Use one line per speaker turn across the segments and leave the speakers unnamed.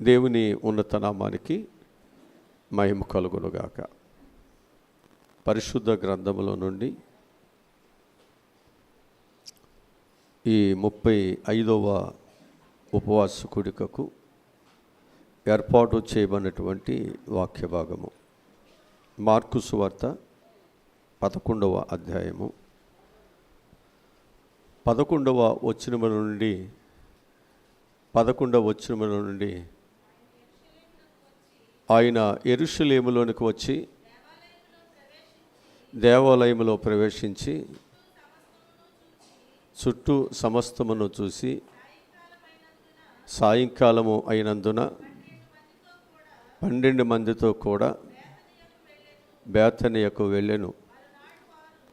దేవుని ఉన్నత నామానికి మహిమ కలుగునుగాక. పరిశుద్ధ గ్రంథములో నుండి ఈ 35వ ఉపవాస కూడికకు ఏర్పాటు చేయబడినటువంటి వాక్య భాగము మార్కు సువార్త 11వ అధ్యాయము 11వ వచనము నుండి ఆయన యెరూషలేములోనికి వచ్చి దేవాలయములో ప్రవేశించి చుట్టూ సమస్తమును చూసి సాయంకాలము అయినందున 12 మందితో కూడా బేతనియకు వెళ్ళెను.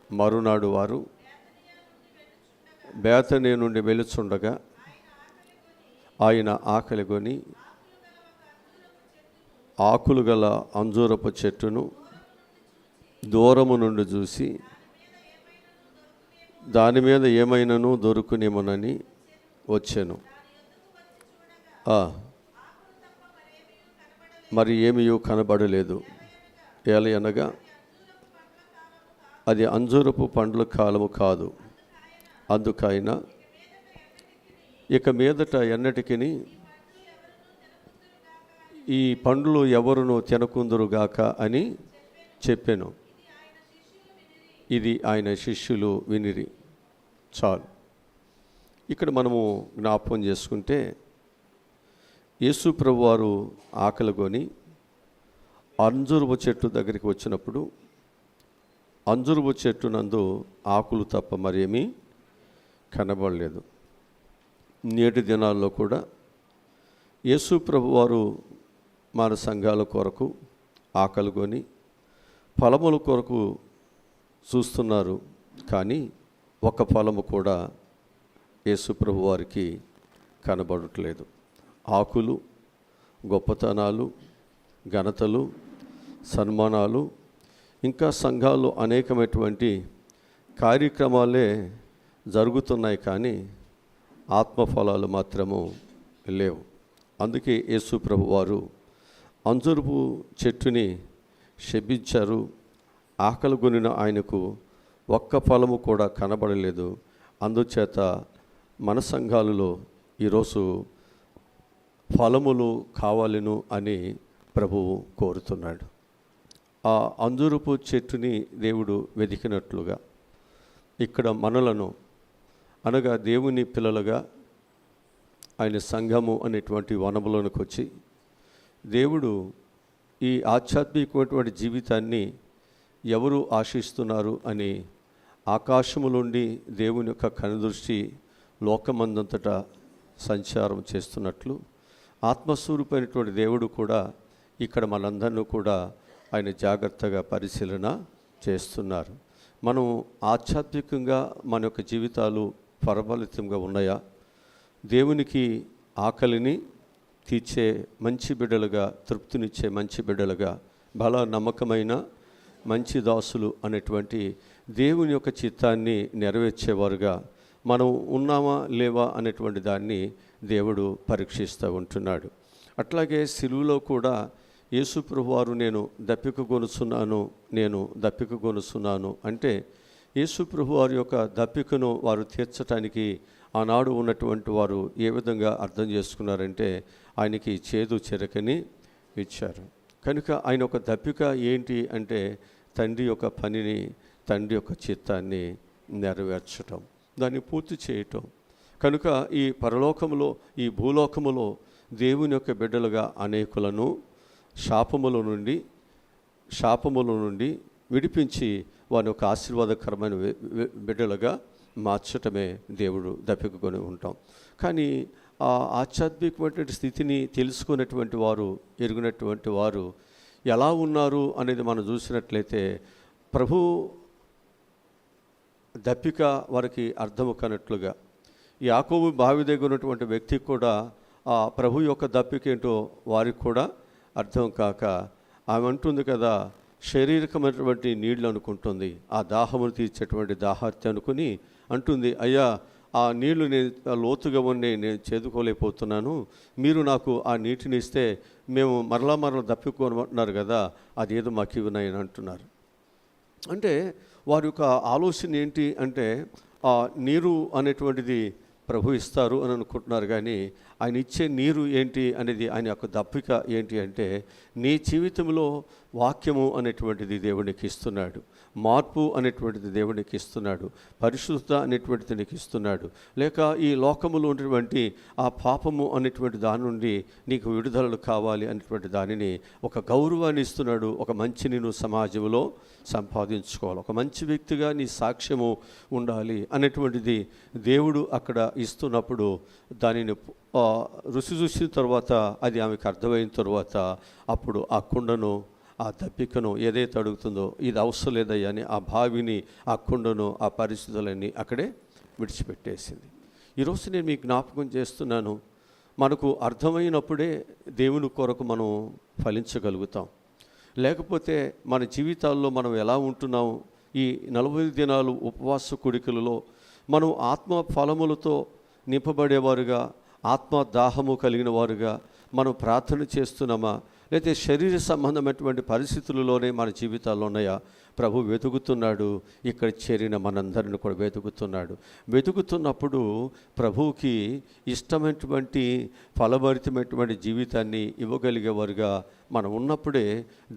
మరునాడు వారు బేతనియ నుండి వెలుచుండగా ఆయన ఆకలిగొని ఆకులు గల అంజూరపు చెట్టును దూరము నుండి చూసి దాని మీద ఏమైనాను దొరుకునేమోనని వచ్చాను. మరి ఏమీ కనబడలేదు. ఏలయనగా అది అంజూరపు పండ్ల కాలము కాదు. అందుకైనా ఇక మీదట ఎన్నటికిని ఈ పండ్లు ఎవరును తినకుందురుగాక అని చెప్పాను. ఇది ఆయన శిష్యులు వినిరి. చాలు. ఇక్కడ మనము జ్ఞాపకం చేసుకుంటే యేసు ప్రభువారు ఆకలిగొని అంజూరపు చెట్టు దగ్గరికి వచ్చినప్పుడు అంజూరపు చెట్టు నందు ఆకులు తప్ప మరేమీ కనబడలేదు. నేటి దినాల్లో కూడా యేసు ప్రభువారు మన సంఘాల కొరకు ఆకలిగొని ఫలముల కొరకు చూస్తున్నారు. కానీ ఒక ఫలము కూడా యేసు ప్రభు వారికి కనబడట్లేదు. ఆకులు, గొప్పతనాలు, ఘనతలు, సన్మానాలు, ఇంకా సంఘాలు అనేకమైనటువంటి కార్యక్రమాలే జరుగుతున్నాయి. కానీ ఆత్మఫలాలు మాత్రము లేవు. అందుకే యేసు ప్రభు వారు అంజూరపు చెట్టుని శపించారు. ఆకలిగొనిన ఆయనకు ఒక్క ఫలము కూడా కనబడలేదు. అందుచేత మన సంఘాలలో ఈరోజు ఫలములు కావాలను అని ప్రభువు కోరుతున్నాడు. ఆ అంజూరపు చెట్టుని దేవుడు వెతికినట్లుగా ఇక్కడ మనలను అనగా దేవుని పిల్లలుగా ఆయన సంఘము అనేటువంటి వనములోనికి వచ్చి దేవుడు ఈ ఆధ్యాత్మికమైనటువంటి జీవితాన్ని ఎవరు ఆశిస్తున్నారు అని ఆకాశము నుండి దేవుని యొక్క కనుదృష్టి లోకమందంతటా సంచారం చేస్తున్నట్లు ఆత్మస్వరూపమైనటువంటి దేవుడు కూడా ఇక్కడ మనందరినీ కూడా ఆయన జాగ్రత్తగా పరిశీలన చేస్తున్నారు. మనం ఆధ్యాత్మికంగా మన యొక్క జీవితాలు ఫలభరితంగా ఉన్నాయా? దేవునికి ఆకలిని తీర్చే మంచి బిడ్డలుగా, తృప్తినిచ్చే మంచి బిడ్డలుగా, బల నమ్మకమైన మంచి దాసులు అనేటువంటి దేవుని యొక్క చిత్తాన్ని నెరవేర్చేవారుగా మనం ఉన్నామా లేవా అనేటువంటి దాన్ని దేవుడు పరీక్షిస్తూ ఉంటున్నాడు. అట్లాగే సిలువలో కూడా యేసు ప్రభువారు నేను దప్పిక గొనుచున్నాను అంటే యేసు ప్రభువారి యొక్క దప్పికను వారు తీర్చడానికి ఆనాడు ఉన్నటువంటి వారు ఏ విధంగా అర్థం చేసుకున్నారంటే ఆయనకి చేదు చెరకని ఇచ్చారు. కనుక ఆయన ఒక దప్పిక ఏంటి అంటే తండ్రి యొక్క పనిని, తండ్రి యొక్క చిత్తాన్ని నెరవేర్చటం, దాన్ని పూర్తి చేయటం. కనుక ఈ పరలోకములో, ఈ భూలోకములో దేవుని యొక్క బిడ్డలుగా అనేకులను శాపముల నుండి విడిపించి వారి యొక్క ఆశీర్వాదకరమైన బిడ్డలుగా మార్చటమే దేవుడు దప్పికకొని ఉంటాం. కానీ ఆ ఆధ్యాత్మికమైనటువంటి స్థితిని తెలుసుకున్నటువంటి వారు, ఎరిగినటువంటి వారు ఎలా ఉన్నారు అనేది మనం చూసినట్లయితే ప్రభు దప్పిక వారికి అర్థము కానట్లుగా యాకోబు బావి దగ్గర ఉన్నటువంటి వ్యక్తికి కూడా ఆ ప్రభు యొక్క దప్పిక ఏంటో వారికి కూడా అర్థం కాక ఆమె అంటుంది కదా, శారీరకమైనటువంటి నీళ్లు అనుకుంటుంది, ఆ దాహమును తీర్చేటువంటి దాహార్తి అనుకుని అంటుంది, అయ్యా ఆ నీళ్లు నేను లోతుగా ఉండి నేను చేదుకోలేకపోతున్నాను, మీరు నాకు ఆ నీటిని ఇస్తే మేము మరలా దప్పికోమంటున్నారు కదా, అదేదో మాకు ఇవ్వనని అంటున్నారు. అంటే వారి యొక్క ఆలోచన ఏంటి అంటే ఆ నీరు అనేటువంటిది ప్రభు ఇస్తారు అని అనుకుంటున్నారు, కానీ ఆయన ఇచ్చే నీరు ఏంటి అనేది, ఆయన యొక్క దప్పిక ఏంటి అంటే నీ జీవితంలో వాక్యము అనేటువంటిది దేవునికి ఇస్తున్నాడు, మార్పు అనేటువంటిది దేవునికి ఇస్తున్నాడు, పరిశుద్ధత అనేటువంటిది నీకు ఇస్తున్నాడు, లేక ఈ లోకములో ఉన్నటువంటి ఆ పాపము అనేటువంటి దాని నుండి నీకు విడుదలలు కావాలి అనేటువంటి దానిని ఒక గౌరవాన్ని ఇస్తున్నాడు. ఒక మంచిని నువ్వు సమాజంలో సంపాదించుకోవాలి, ఒక మంచి వ్యక్తిగా నీ సాక్ష్యము ఉండాలి అనేటువంటిది దేవుడు అక్కడ ఇస్తున్నప్పుడు దానిని రుచి చూసిన తర్వాత, అది ఆమెకు అర్థమైన తర్వాత, అప్పుడు ఆ కుండను ఆ దప్పికను ఏదైతే అడుగుతుందో ఇది అవసరం లేదయ్యా అని ఆ బావిని ఆ కుండను ఆ పరిస్థితులన్నీ అక్కడే విడిచిపెట్టేసింది. ఈరోజు నేను మీకు జ్ఞాపకం చేస్తున్నాను, మనకు అర్థమైనప్పుడే దేవుని కొరకు మనం ఫలించగలుగుతాం. లేకపోతే మన జీవితాల్లో మనం ఎలా ఉంటున్నాం, ఈ 40 దినాలు ఉపవాస కుడికలలో మనం ఆత్మ ఫలములతో నింపబడేవారుగా, ఆత్మ దాహము కలిగిన వారుగా మనం ప్రార్థన చేస్తున్నామా, లేకపోతే శరీర సంబంధమైనటువంటి పరిస్థితులలోనే మన జీవితాల్లో ఉన్నాయా? ప్రభు వెతుకుతున్నాడు, ఇక్కడ చేరిన మనందరిని కూడా వెతుకుతున్నాడు. వెతుకుతున్నప్పుడు ప్రభువుకి ఇష్టమైనటువంటి ఫలభరితమైనటువంటి జీవితాన్ని ఇవ్వగలిగేవారుగా మనం ఉన్నప్పుడే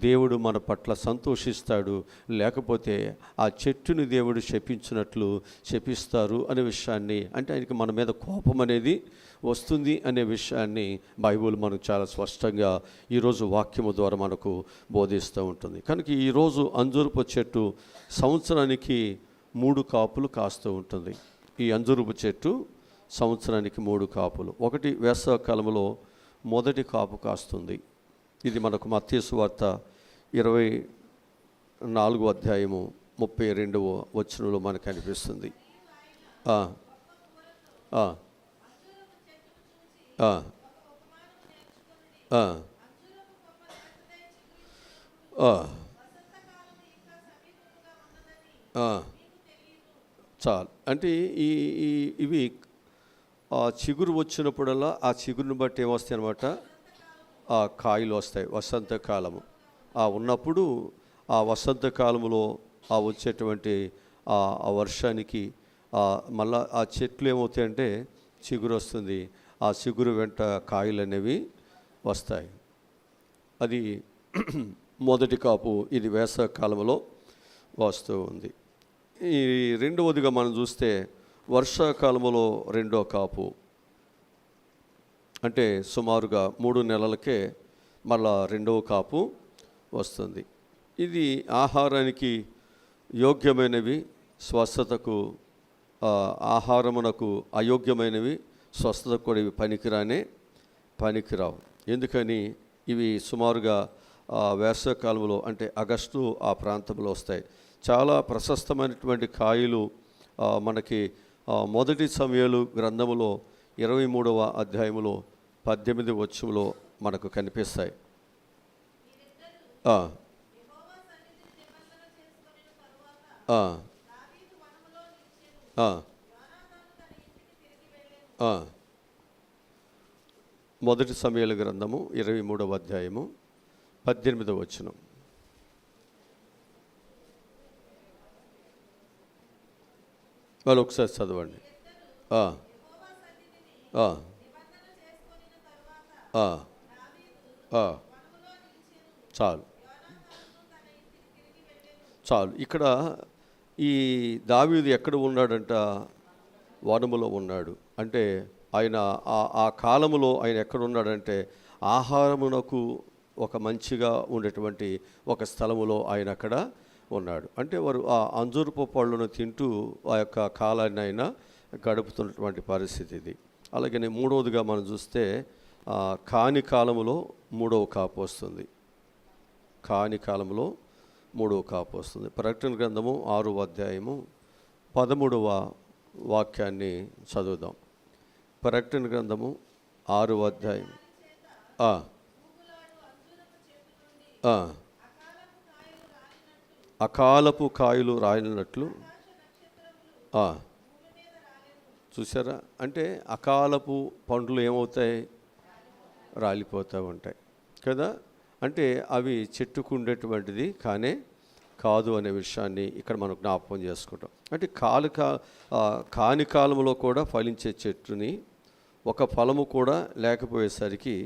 దేవుడు మన పట్ల సంతోషిస్తాడు. లేకపోతే ఆ చెట్టుని దేవుడు శపించినట్లు శపిస్తారు అనే విషయాన్ని, అంటే ఆయనకి మన మీద కోపం అనేది వస్తుంది అనే విషయాన్ని బైబిల్ మనకు చాలా స్పష్టంగా ఈరోజు వాక్యము ద్వారా మనకు బోధిస్తూ ఉంటుంది. కనుక ఈరోజు అంజూరపు చెట్టు సంవత్సరానికి 3 కాపులు కాస్తూ ఉంటుంది. ఈ అంజూరపు చెట్టు సంవత్సరానికి 3 కాపులు. ఒకటి వేసవకాలంలో మొదటి కాపు కాస్తుంది. ఇది మనకు మత్తయి సువార్త 24వ అధ్యాయము 32వ వచనంలో మనకు అనిపిస్తుంది. చాలు. అంటే ఇవి చిగురు వచ్చినప్పుడల్లా ఆ చిగురుని బట్టి ఏమొస్తాయి అన్నమాట, ఆ కాయలు వస్తాయి. వసంతకాలము ఉన్నప్పుడు ఆ వసంతకాలంలో వచ్చేటువంటి ఆ వర్షానికి మళ్ళా ఆ చెట్లు ఏమవుతాయంటే చిగురు వస్తుంది. ఆ చిగురు వెంట కాయలు అనేవి వస్తాయి. అది మొదటి కాపు. ఇది వేసవకాలంలో వస్తూ ఉంది. ఈ రెండవదిగా మనం చూస్తే వర్షాకాలంలో రెండో కాపు, అంటే సుమారుగా 3 నెలలకే మళ్ళా రెండవ కాపు వస్తుంది. ఇది ఆహారానికి యోగ్యమైనవి, స్వస్థతకు ఆహారమునకు అయోగ్యమైనవి, స్వస్థతకు కూడా ఇవి పనికిరావు. ఎందుకని ఇవి సుమారుగా వేసవకాలంలో అంటే ఆగస్టు ఆ ప్రాంతంలో వస్తాయి. చాలా ప్రశస్తమైనటువంటి కాయలు మనకి మొదటి సమూయేలు గ్రంథములో 23వ అధ్యాయములో 18వ వచనంలో మనకు కనిపిస్తాయి. మొదటి సమూయేలు గ్రంథము 23వ అధ్యాయము 18వ వచనం. వాళ్ళు ఒకసారి చదవండి. చాలు. ఇక్కడ ఈ దావీదు ఎక్కడ ఉన్నాడంట? వనములో ఉన్నాడు. అంటే ఆయన ఆ కాలములో ఆయన ఎక్కడ ఉన్నాడంటే ఆహారమునకు ఒక మంచిగా ఉండేటువంటి ఒక స్థలములో ఆయన అక్కడ ఉన్నాడు. అంటే వారు ఆ అంజూరపు పళ్ళను తింటూ ఆ యొక్క కాలాన్ని ఆయన గడుపుతున్నటువంటి పరిస్థితి ఇది. అలాగే మూడవదిగా మనం చూస్తే కాని కాలములో 3వ కాపు వస్తుంది. కాని కాలంలో 3వ కాపు వస్తుంది. ప్రకటన గ్రంథము 6వ అధ్యాయము 13వ వాక్యాన్ని చదువుదాం. ప్రకటన గ్రంథము 6వ అధ్యాయం. అకాలపు కాయలు రాలినట్లు చూసారా? అంటే అకాలపు పండ్లు ఏమవుతాయి? రాలిపోతూ ఉంటాయి కదా. అంటే అవి చెట్టుకు ఉండేటువంటిది కాదు అనే విషయాన్ని ఇక్కడ మనం జ్ఞాపకం చేసుకుంటాం. అంటే కాని కాలంలో కూడా ఫలించే చెట్టుని ఒక ఫలము కూడా లేకపోయేసరికి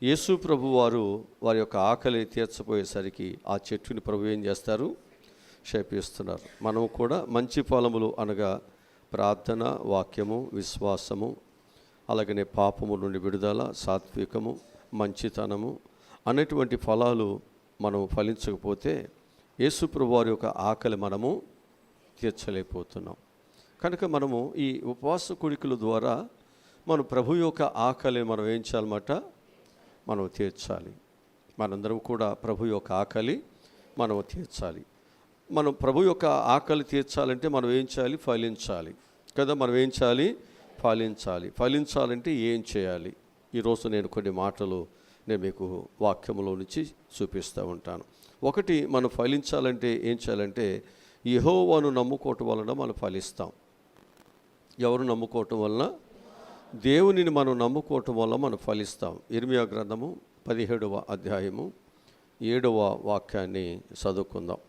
యేసు ప్రభు వారి యొక్క ఆకలి తీర్చపోయేసరికి ఆ చెట్టుని ప్రభు ఏం చేస్తారు? శపిస్తున్నారు. మనము కూడా మంచి ఫలములు అనగా ప్రార్థన, వాక్యము, విశ్వాసము, అలాగనే పాపము నుండి విడుదల, సాత్వికము, మంచితనము అనేటువంటి ఫలాలు మనం ఫలించకపోతే యేసు ప్రభు వారి యొక్క ఆకలి మనము తీర్చలేకపోతున్నాం. కనుక మనము ఈ ఉపవాస కూడికల ద్వారా మన ప్రభు యొక్క ఆకలి మనం ఏం చేయాలన్నమాట? మనం తీర్చాలి. మనందరం కూడా ప్రభు యొక్క ఆకలి మనం తీర్చాలి. మనం ప్రభు యొక్క ఆకలి తీర్చాలంటే మనం ఏం చేయాలి? ఫలించాలి కదా. మనం ఏం చేయాలి? ఫలించాలంటే ఏం చేయాలి? ఈరోజు నేను కొన్ని మాటలు మీకు వాక్యంలో నుంచి చూపిస్తూ ఉంటాను. ఒకటి, మనం ఫలించాలంటే ఏం చేయాలంటే యెహోవాను నమ్ముకోవటం వలన మనం ఫలిస్తాం. ఎవరు నమ్ముకోవటం వలన? దేవునిని మనం నమ్ముకోవటం వల్ల మనం ఫలిస్తాం. ఇర్మియా గ్రంథము 17వ అధ్యాయము 7వ వాక్యాన్ని చదువుకుందాం.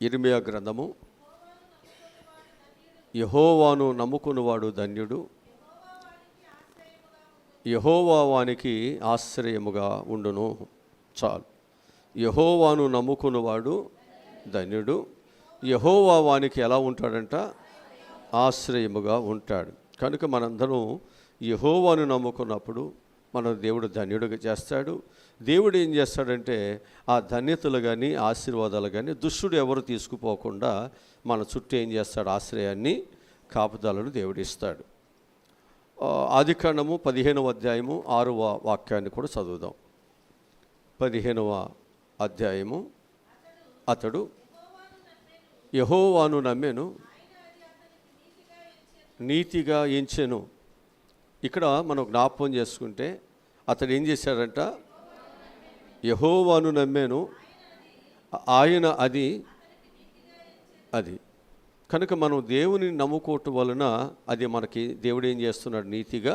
ఇర్మియా గ్రంథము, యెహోవాను నమ్ముకున్నవాడు ధన్యుడు, యెహోవా వానికి ఆశ్రయముగా ఉండును. చాలు. యెహోవాను నమ్ముకున్నవాడు ధన్యుడు, యెహోవా వానికి ఎలా ఉంటాడంట? ఆశ్రయముగా ఉంటాడు. కనుక మనందరం యెహోవాను నమ్ముకున్నప్పుడు మన దేవుడు ధన్యుడిగా చేస్తాడు. దేవుడు ఏం చేస్తాడంటే ఆ ధన్యతలు కానీ ఆశీర్వాదాలు కానీ దుష్టుడు ఎవరు తీసుకుపోకుండా మన చుట్టూ ఏం చేస్తాడు? ఆశ్రయాన్ని, కాపుదలను దేవుడు ఇస్తాడు. ఆదికాండము 15వ అధ్యాయము 6వ వాక్యాన్ని కూడా చదువుదాం. 15వ అధ్యాయము, అతడు యెహోవాను నమ్మెను, నీతిగా ఎంచెను. ఇక్కడ మనం జ్ఞాపకం చేసుకుంటే అతడు ఏం చేశాడంట? యెహోవాను నమ్మెను, ఆయన అది కనుక మనం దేవుని నమ్ముకోవటం వలన అది మనకి దేవుడు ఏం చేస్తున్నాడు? నీతిగా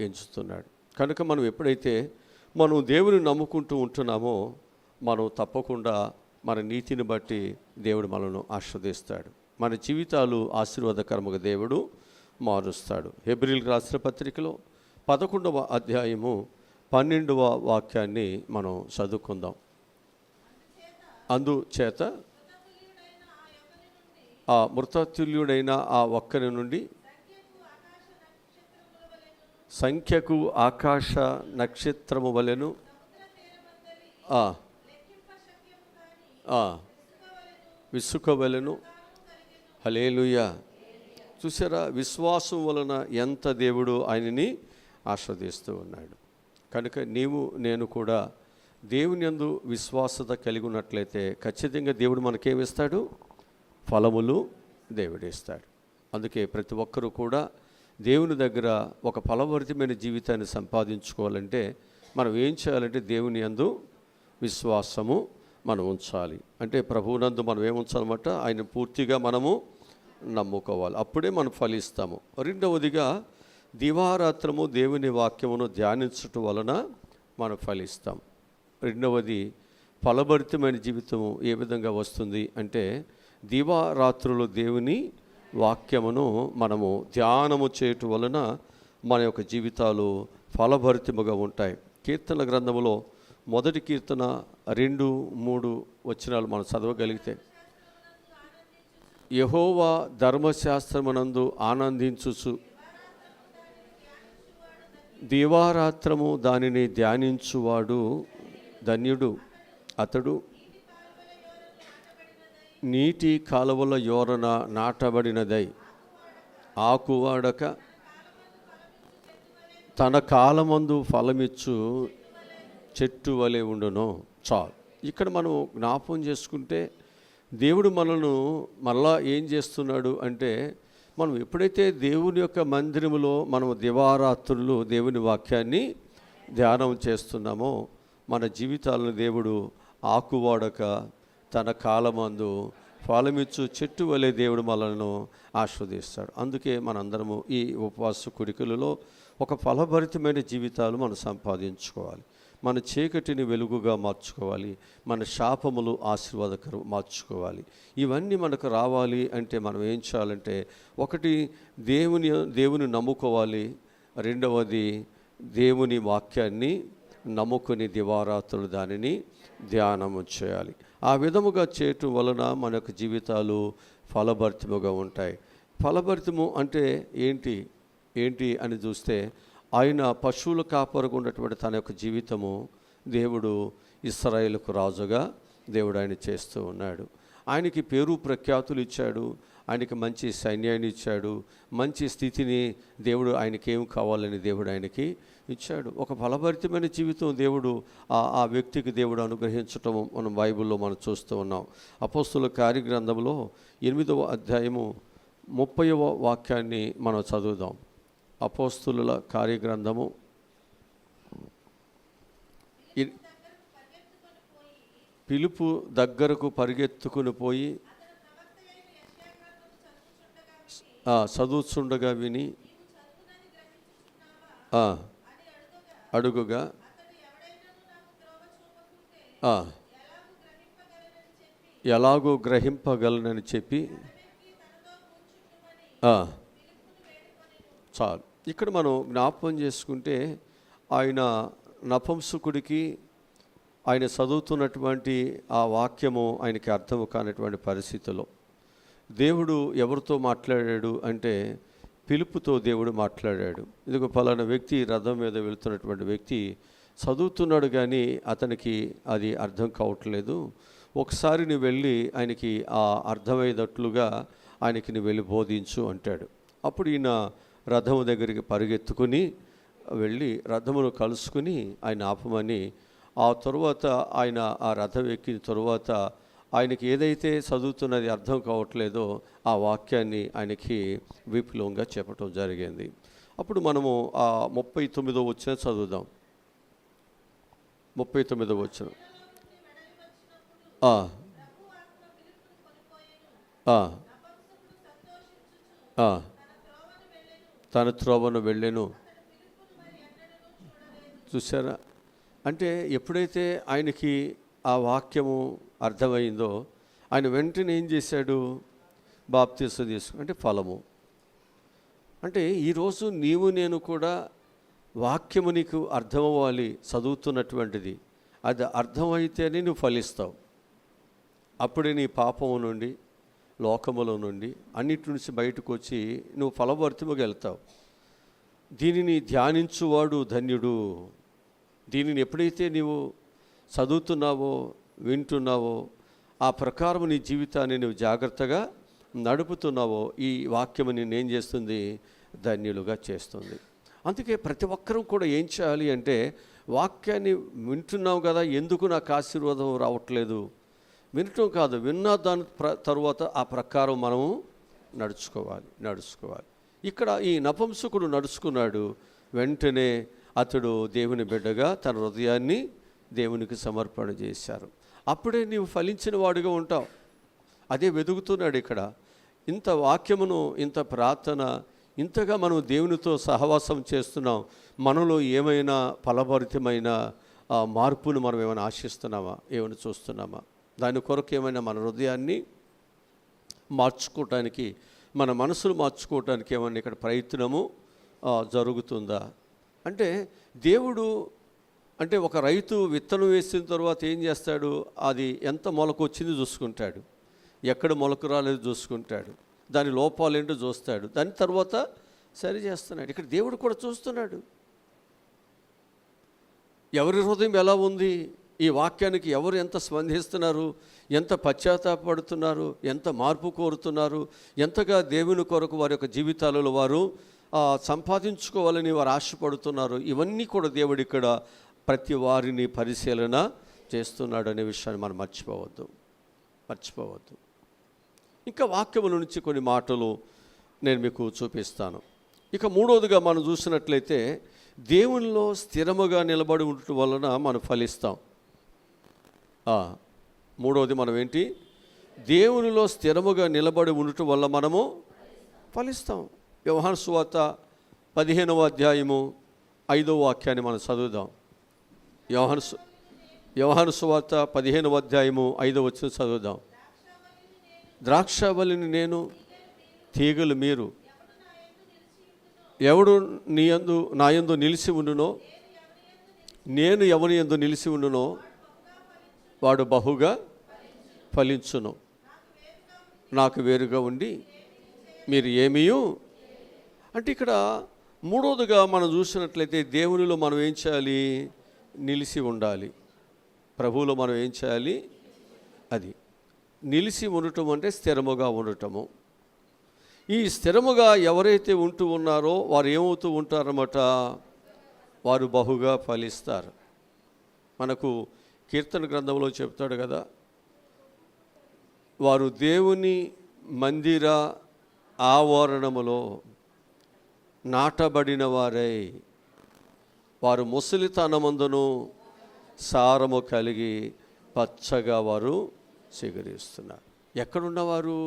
ఎంచుతున్నాడు. కనుక మనం ఎప్పుడైతే మనం దేవుని నమ్ముకుంటూ ఉంటున్నామో మనం తప్పకుండా మన నీతిని బట్టి దేవుడు మనల్ని ఆశీర్వదిస్తాడు. మన జీవితాలు ఆశీర్వాదకరముగా దేవుడు మారుస్తాడు. హెబ్రీయులకు రాసిన పత్రికలో 11వ అధ్యాయము 12వ వాక్యాన్ని మనం చదువుకుందాం. అందుచేత ఆ మృతతుల్యుడైన ఆ ఒక్కరి నుండి సంఖ్యకు ఆకాశ నక్షత్రము వలెను విసుకవలెను. హల్లెలూయా. చూసారా? విశ్వాసం వలన ఎంత దేవుడు ఆయనని ఆస్వాదిస్తూ ఉన్నాడు. కనుక నేను కూడా దేవుని యందు విశ్వాసత కలిగి ఉన్నట్లయితే ఖచ్చితంగా దేవుడు మనకేమిస్తాడు? ఫలములు దేవుడు ఇస్తాడు. అందుకే ప్రతి ఒక్కరూ కూడా దేవుని దగ్గర ఒక ఫలభరితమైన జీవితాన్ని సంపాదించుకోవాలంటే మనం ఏం చేయాలంటే దేవుని యందు విశ్వాసము మనం ఉంచాలి. అంటే ప్రభువునందు మనం ఏముంచాలన్నమాట? ఆయన పూర్తిగా మనము నమ్ముకోవాలి. అప్పుడే మనం ఫలిస్తాము. రెండవదిగా దివారాత్రము దేవుని వాక్యమును ధ్యానించటం వలన మనం ఫలిస్తాం. రెండవది, ఫలభరితమైన జీవితం ఏ విధంగా వస్తుంది అంటే దివారాత్రులు దేవుని వాక్యమును మనము ధ్యానము చేయటం వలన మన యొక్క జీవితాలు ఫలభరితముగా ఉంటాయి. కీర్తన గ్రంథములో 1 కీర్తన 2-3 వచనాలు మనం చదవగలిగితే, యెహోవా ధర్మశాస్త్రమునందు ఆనందించుచు దివారాత్రము దానిని ధ్యానించువాడు ధన్యుడు. అతడు నీటి కాలువల యోరన నాటబడినదై ఆకువాడక తన కాలమందు ఫలమిచ్చు చెట్టు వలె ఉండును. చాలు. ఇక్కడ మనం జ్ఞాపకం చేసుకుంటే దేవుడు మనల్ని మళ్ళా ఏం చేస్తున్నాడు అంటే మనం ఎప్పుడైతే దేవుని యొక్క మందిరములో మనం దివారాత్రులు దేవుని వాక్యాన్ని ధ్యానం చేస్తున్నామో మన జీవితాలను దేవుడు ఆకువాడక తన కాలమందు ఫలమిచ్చు చెట్టు వలె దేవుడు మనలను ఆస్వాదిస్తాడు. అందుకే మనందరము ఈ ఉపవాస కుడికలలో ఒక ఫలభరితమైన జీవితాలు మనం సంపాదించుకోవాలి. మన చీకటిని వెలుగుగా మార్చుకోవాలి, మన శాపములు ఆశీర్వాదకరం మార్చుకోవాలి. ఇవన్నీ మనకు రావాలి అంటే మనం ఏం చేయాలంటే, ఒకటి దేవుని నమ్ముకోవాలి, రెండవది దేవుని వాక్యాన్ని నమ్ముకుని దివారాత్రులు దానిని ధ్యానము చేయాలి. ఆ విధముగా చేయటం వలన మన యొక్క జీవితాలు ఫలభరితముగా ఉంటాయి. ఫలభరితము అంటే ఏంటి అని చూస్తే, ఆయన పశువుల కాపరుగా ఉన్నటువంటి తన యొక్క జీవితము దేవుడు ఇశ్రాయేలుకు రాజుగా దేవుడు ఆయన చేస్తూ ఉన్నాడు. ఆయనకి పేరు ప్రఖ్యాతులు ఇచ్చాడు, ఆయనకి మంచి సైన్యాన్ని ఇచ్చాడు, మంచి స్థితిని దేవుడు ఆయనకి ఏం కావాలని దేవుడు ఆయనకి ఇచ్చాడు. ఒక ఫలభరితమైన జీవితం దేవుడు ఆ వ్యక్తికి దేవుడు అనుగ్రహించటం మనం బైబిల్లో మనం చూస్తూ ఉన్నాం. అపోస్తుల కార్యగ్రంథంలో 8వ అధ్యాయము 30వ వాక్యాన్ని మనం చదువుదాం. అపోస్తుల కార్యగ్రంథము పిలుపు దగ్గరకు పరిగెత్తుకుని పోయి చదువుచుండగా విని అడుగుగా ఎలాగో గ్రహింపగలనని చెప్పి చాలు. ఇక్కడ మనం జ్ఞాపకం చేసుకుంటే, ఆయన నపుంసకుడికి ఆయన చదువుతున్నటువంటి ఆ వాక్యము ఆయనకి అర్థం కానటువంటి పరిస్థితిలో దేవుడు ఎవరితో మాట్లాడాడు అంటే, పిలుపుతో దేవుడు మాట్లాడాడు. ఇదిగో పలానా వ్యక్తి, రథం మీద వెళుతున్నటువంటి వ్యక్తి చదువుతున్నాడు, కానీ అతనికి అది అర్థం కావట్లేదు. ఒకసారి నువ్వు వెళ్ళి ఆయనకి ఆ అర్థమయ్యేటట్లుగా ఆయనకి నువ్వు వెళ్ళి బోధించు అంటాడు. అప్పుడు ఈయన రథము దగ్గరికి పరిగెత్తుకుని వెళ్ళి రథమును కలుసుకుని ఆయన ఆపమని, ఆ తరువాత ఆయన ఆ రథం ఎక్కిన తరువాత ఆయనకి ఏదైతే చదువుతున్నది అర్థం కావట్లేదో ఆ వాక్యాన్ని ఆయనకి విపులంగా చెప్పటం జరిగింది. అప్పుడు మనము ఆ 39వ వచనం చదువుదాం. 39వ వచనం. తన త్రోవను వెళ్ళెను. చూసారా? అంటే ఎప్పుడైతే ఆయనకి ఆ వాక్యము అర్థమైందో ఆయన వెంటనే ఏం చేశాడు? బాప్తిసం అంటే ఫలము. అంటే ఈరోజు నీవు నేను కూడా వాక్యము నీకు అర్థమవ్వాలి, చదువుతున్నటువంటిది అది అర్థమైతేనే నువ్వు ఫలిస్తావు. అప్పుడే నీ పాపము నుండి, లోకములో నుండి, అన్నిటి నుంచి బయటకు వచ్చి నువ్వు ఫలభరితముగా వెళ్తావు. దీనిని ధ్యానించువాడు ధన్యుడు. దీనిని ఎప్పుడైతే నీవు చదువుతున్నావో, వింటున్నావో, ఆ ప్రకారం నీ జీవితాన్ని నువ్వు జాగ్రత్తగా నడుపుతున్నావో, ఈ వాక్యము నిన్నేం చేస్తుంది? ధన్యులుగా చేస్తుంది. అందుకే ప్రతి ఒక్కరూ కూడా ఏం చేయాలి అంటే, వాక్యాన్ని వింటున్నావు కదా, ఎందుకు నాకు ఆశీర్వాదం రావట్లేదు? వినటం కాదు, విన్న దాని తరువాత ఆ ప్రకారం మనము నడుచుకోవాలి. ఇక్కడ ఈ నపుంసకుడు నడుచుకున్నాడు. వెంటనే అతడు దేవుని బిడ్డగా తన హృదయాన్ని దేవునికి సమర్పణ చేశారు. అప్పుడే నీవు ఫలించిన వాడుగా ఉంటావు. అదే వెతుకుతున్నాడు ఇక్కడ. ఇంత వాక్యమును, ఇంత ప్రార్థన, ఇంతగా మనం దేవునితో సహవాసం చేస్తున్నాం. మనలో ఏమైనా ఫలభరితమైన మార్పును మనం ఏమైనా ఆశిస్తున్నామా? ఏమైనా చూస్తున్నామా? దాని కొరకు ఏమైనా మన హృదయాన్ని మార్చుకోవటానికి, మన మనసును మార్చుకోవటానికి ఏమైనా ఇక్కడ ప్రయత్నము జరుగుతుందా? అంటే దేవుడు అంటే ఒక రైతు విత్తనం వేసిన తర్వాత ఏం చేస్తాడు? అది ఎంత మొలకు వచ్చింది చూసుకుంటాడు, ఎక్కడ మొలకు రాలేదు చూసుకుంటాడు, దాని లోపాలు ఏంటో చూస్తాడు, దాని తర్వాత సరి చేస్తున్నాడు. ఇక్కడ దేవుడు కూడా చూస్తున్నాడు ఎవరి హృదయం ఎలా ఉంది, ఈ వాక్యానికి ఎవరు ఎంత స్పందిస్తున్నారు, ఎంత పశ్చాత్తాపడుతున్నారు, ఎంత మార్పు కోరుతున్నారు, ఎంతగా దేవుని కొరకు వారి యొక్క జీవితాలలో వారు సంపాదించుకోవాలని వారు ఆశపడుతున్నారు. ఇవన్నీ కూడా దేవుడు ఇక్కడ ప్రతి వారిని పరిశీలన చేస్తున్నాడు అనే విషయాన్ని మనం మర్చిపోవద్దు. ఇంకా వాక్యముల నుంచి కొన్ని మాటలు నేను మీకు చూపిస్తాను. ఇక మూడవదిగా మనం చూసినట్లయితే, దేవునిలో స్థిరముగా నిలబడి ఉండటం వలన మనం ఫలిస్తాం. మూడవది మనం ఏంటి? దేవునిలో స్థిరముగా నిలబడి ఉండటం వల్ల మనము ఫలిస్తాం. యోహాను సువార్త 15వ అధ్యాయము 5వ వాక్యాన్ని మనం చదువుదాం. యోహాను సువార్త 15వ అధ్యాయము 5వ వచనం చదువుదాం. ద్రాక్షావల్లిని నేను, తీగలు మీరు. ఎవడు నా యందు నిలిచి ఉండునో, నేను ఎవని యందు నిలిచి ఉండునో వాడు బహుగా ఫలించును. నాకు వేరుగా ఉండి మీరు ఏమీయూ. అంటే ఇక్కడ మూడవదిగా మనం చూసినట్లయితే దేవునిలో మనం ఏం చేయాలి? నిలిచి ఉండాలి. ప్రభువులో మనం ఏం చేయాలి? అది నిలిచి ఉండటం అంటే స్థిరముగా ఉండటము. ఈ స్థిరముగా ఎవరైతే ఉంటూ ఉన్నారో వారు ఏమవుతూ ఉంటారన్నమాట? వారు బహుగా ఫలిస్తారు. మనకు కీర్తన గ్రంథంలో చెప్తాడు కదా, వారు దేవుని మందిర ఆవరణములో నాటబడిన వారై వారు ముసలితనమందును సారము కలిగి పచ్చగా వారు చిగురిస్తున్నారు. ఎక్కడున్నవారు?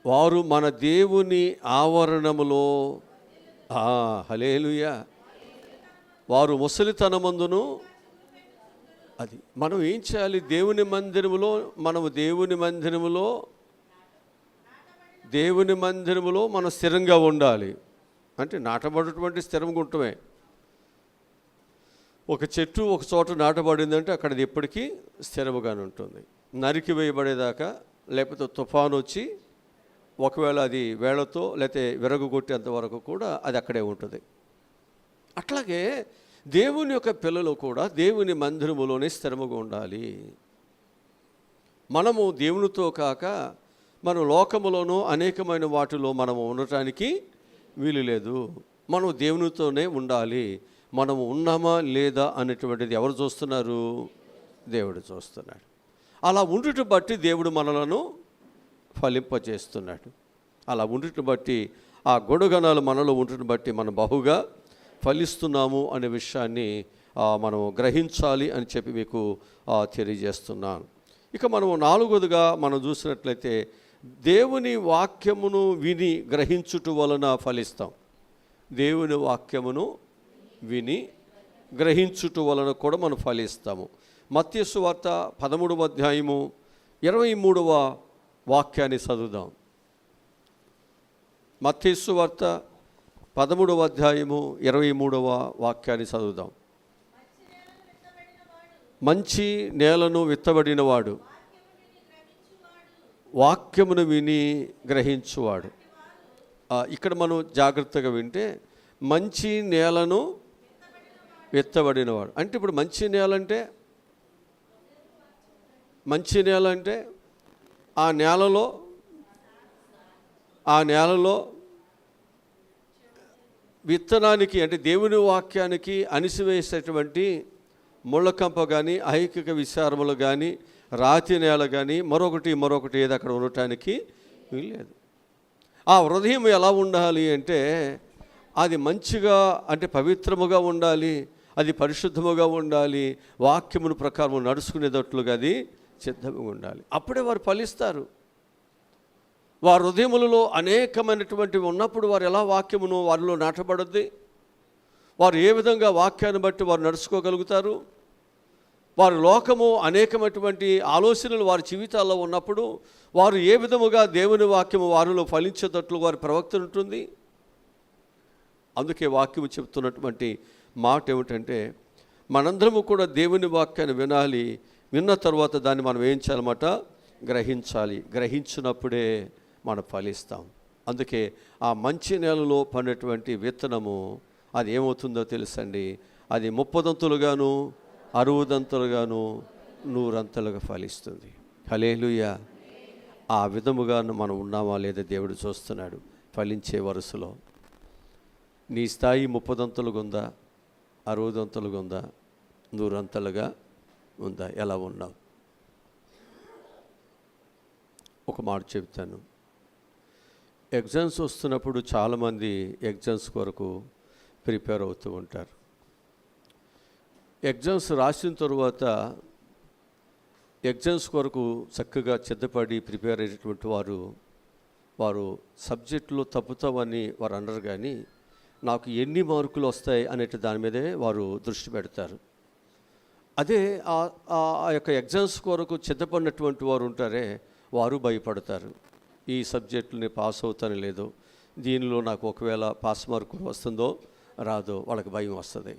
వారు మన దేవుని ఆవరణములో. హల్లెలూయా. వారు ముసలితనమందును. అది మనం ఏం చేయాలి? దేవుని మందిరములో మనం స్థిరంగా ఉండాలి. అంటే నాటబడినటువంటి స్థిరంగా ఉండటమే. ఒక చెట్టు ఒక చోట నాటబడిందంటే అక్కడది ఎప్పటికీ స్థిరముగానే ఉంటుంది. నరికి వేయబడేదాకా, లేకపోతే తుఫాను వచ్చి ఒకవేళ అది వేళతో లేకపోతే విరగొట్టేంత వరకు కూడా అది అక్కడే ఉంటుంది. అట్లాగే దేవుని యొక్క పిల్లలు కూడా దేవుని మందిరములోనే స్థిరముగా ఉండాలి. మనము దేవునితో కాక మనం లోకములోనూ అనేకమైన వాటిలో మనము ఉండటానికి వీలు లేదు. మనం దేవునితోనే ఉండాలి. మనము ఉన్నామా లేదా అనేటువంటిది ఎవరు చూస్తున్నారు? దేవుడు చూస్తున్నాడు. అలా ఉండుట బట్టి దేవుడు మనలను ఫలింపజేస్తున్నాడు. అలా ఉండుట బట్టి, ఆ గుణగణాలు మనలో ఉండుట బట్టి మనం బహుగా ఫలిస్తున్నాము అనే విషయాన్ని మనం గ్రహించాలి అని చెప్పి మీకు తెలియజేస్తున్నాను. ఇక మనం నాలుగోదిగా మనం చూసినట్లయితే దేవుని వాక్యమును విని గ్రహించుట వలన ఫలిస్తాం. దేవుని వాక్యమును విని గ్రహించుట వలన కూడా మనం ఫలిస్తాము. మత్తయి సువార్త 13వ అధ్యాయము 23వ వాక్యాన్ని చదువుదాం. మత్తయి సువార్త 13వ అధ్యాయము 23వ వాక్యాన్ని చదువుదాం. మంచి నేలను విత్తబడినవాడు వాక్యమును విని గ్రహించువాడు. ఇక్కడ మనం జాగ్రత్తగా వింటే మంచి నేలను విత్తబడినవాడు అంటే, ఇప్పుడు మంచి నేల అంటే ఆ నేలలో విత్తనానికి అంటే దేవుని వాక్యానికి అణిసివేసేటువంటి ముళ్ళకంప కానీ, ఐహిక విచారములు కానీ, రాతి నేల కానీ, మరొకటి ఏది అక్కడ ఉండటానికి వీల్లేదు. ఆ హృదయం ఎలా ఉండాలి అంటే అది మంచిగా, అంటే పవిత్రముగా ఉండాలి, అది పరిశుద్ధముగా ఉండాలి, వాక్యమును ప్రకారం నడుచుకునేటట్లుగా అది సిద్ధంగా ఉండాలి. అప్పుడే వారు ఫలిస్తారు. వారి హృదయములలో అనేకమైనటువంటివి ఉన్నప్పుడు వారు ఎలా వాక్యమును వారిలో నాటబడుద్ది? వారు ఏ విధంగా వాక్యాన్ని బట్టి వారు నడుచుకోగలుగుతారు? వారి లోకము అనేకమైనటువంటి ఆలోచనలు వారి జీవితాల్లో ఉన్నప్పుడు వారు ఏ విధముగా దేవుని వాక్యము వారిలో ఫలించేటట్లు వారి ప్రవక్త ఉంటుంది. అందుకే వాక్యము చెప్తున్నటువంటి మాట ఏమిటంటే, మనందరము కూడా దేవుని వాక్యాన్ని వినాలి. విన్న తర్వాత దాన్ని మనం ఏం చేయాలన్నమాట? గ్రహించాలి. గ్రహించినప్పుడే మనం ఫలిస్తాం. అందుకే ఆ మంచి నేలలో పడినటువంటి విత్తనము అది ఏమవుతుందో తెలుసండి, అది 30దంతులుగాను 60దంతులుగాను 100 ఫలిస్తుంది. హల్లెలూయా. ఆ విధముగా మనం ఉన్నామా లేదా దేవుడు చూస్తున్నాడు. ఫలించే వరుసలో నీ స్థాయి 30దంతులుగా ఉందా, 60దంతులుగా ఉందా, 100 ఉందా? ఎలా ఉన్నావు? ఒక మాట చెప్తాను. ఎగ్జామ్స్ వస్తున్నప్పుడు చాలామంది ఎగ్జామ్స్ కొరకు ప్రిపేర్ అవుతూ ఉంటారు. ఎగ్జామ్స్ రాసిన తరువాత ఎగ్జామ్స్ కొరకు చక్కగా సిద్ధపడి ప్రిపేర్ అయినటువంటి వారు సబ్జెక్టులో తప్పుతామని వారు అనరు, కానీ నాకు ఎన్ని మార్కులు వస్తాయి అనే దాని మీదే వారు దృష్టి పెడతారు. అదే ఆ యొక్క ఎగ్జామ్స్ కొరకు సిద్ధపడినటువంటి వారు ఉంటారే, వారు భయపడతారు. ఈ సబ్జెక్టుని పాస్ అవుతానో లేదో, దీనిలో నాకు ఒకవేళ పాస్ మార్కు వస్తుందో రాదో, వాళ్ళకి భయం వస్తుంది.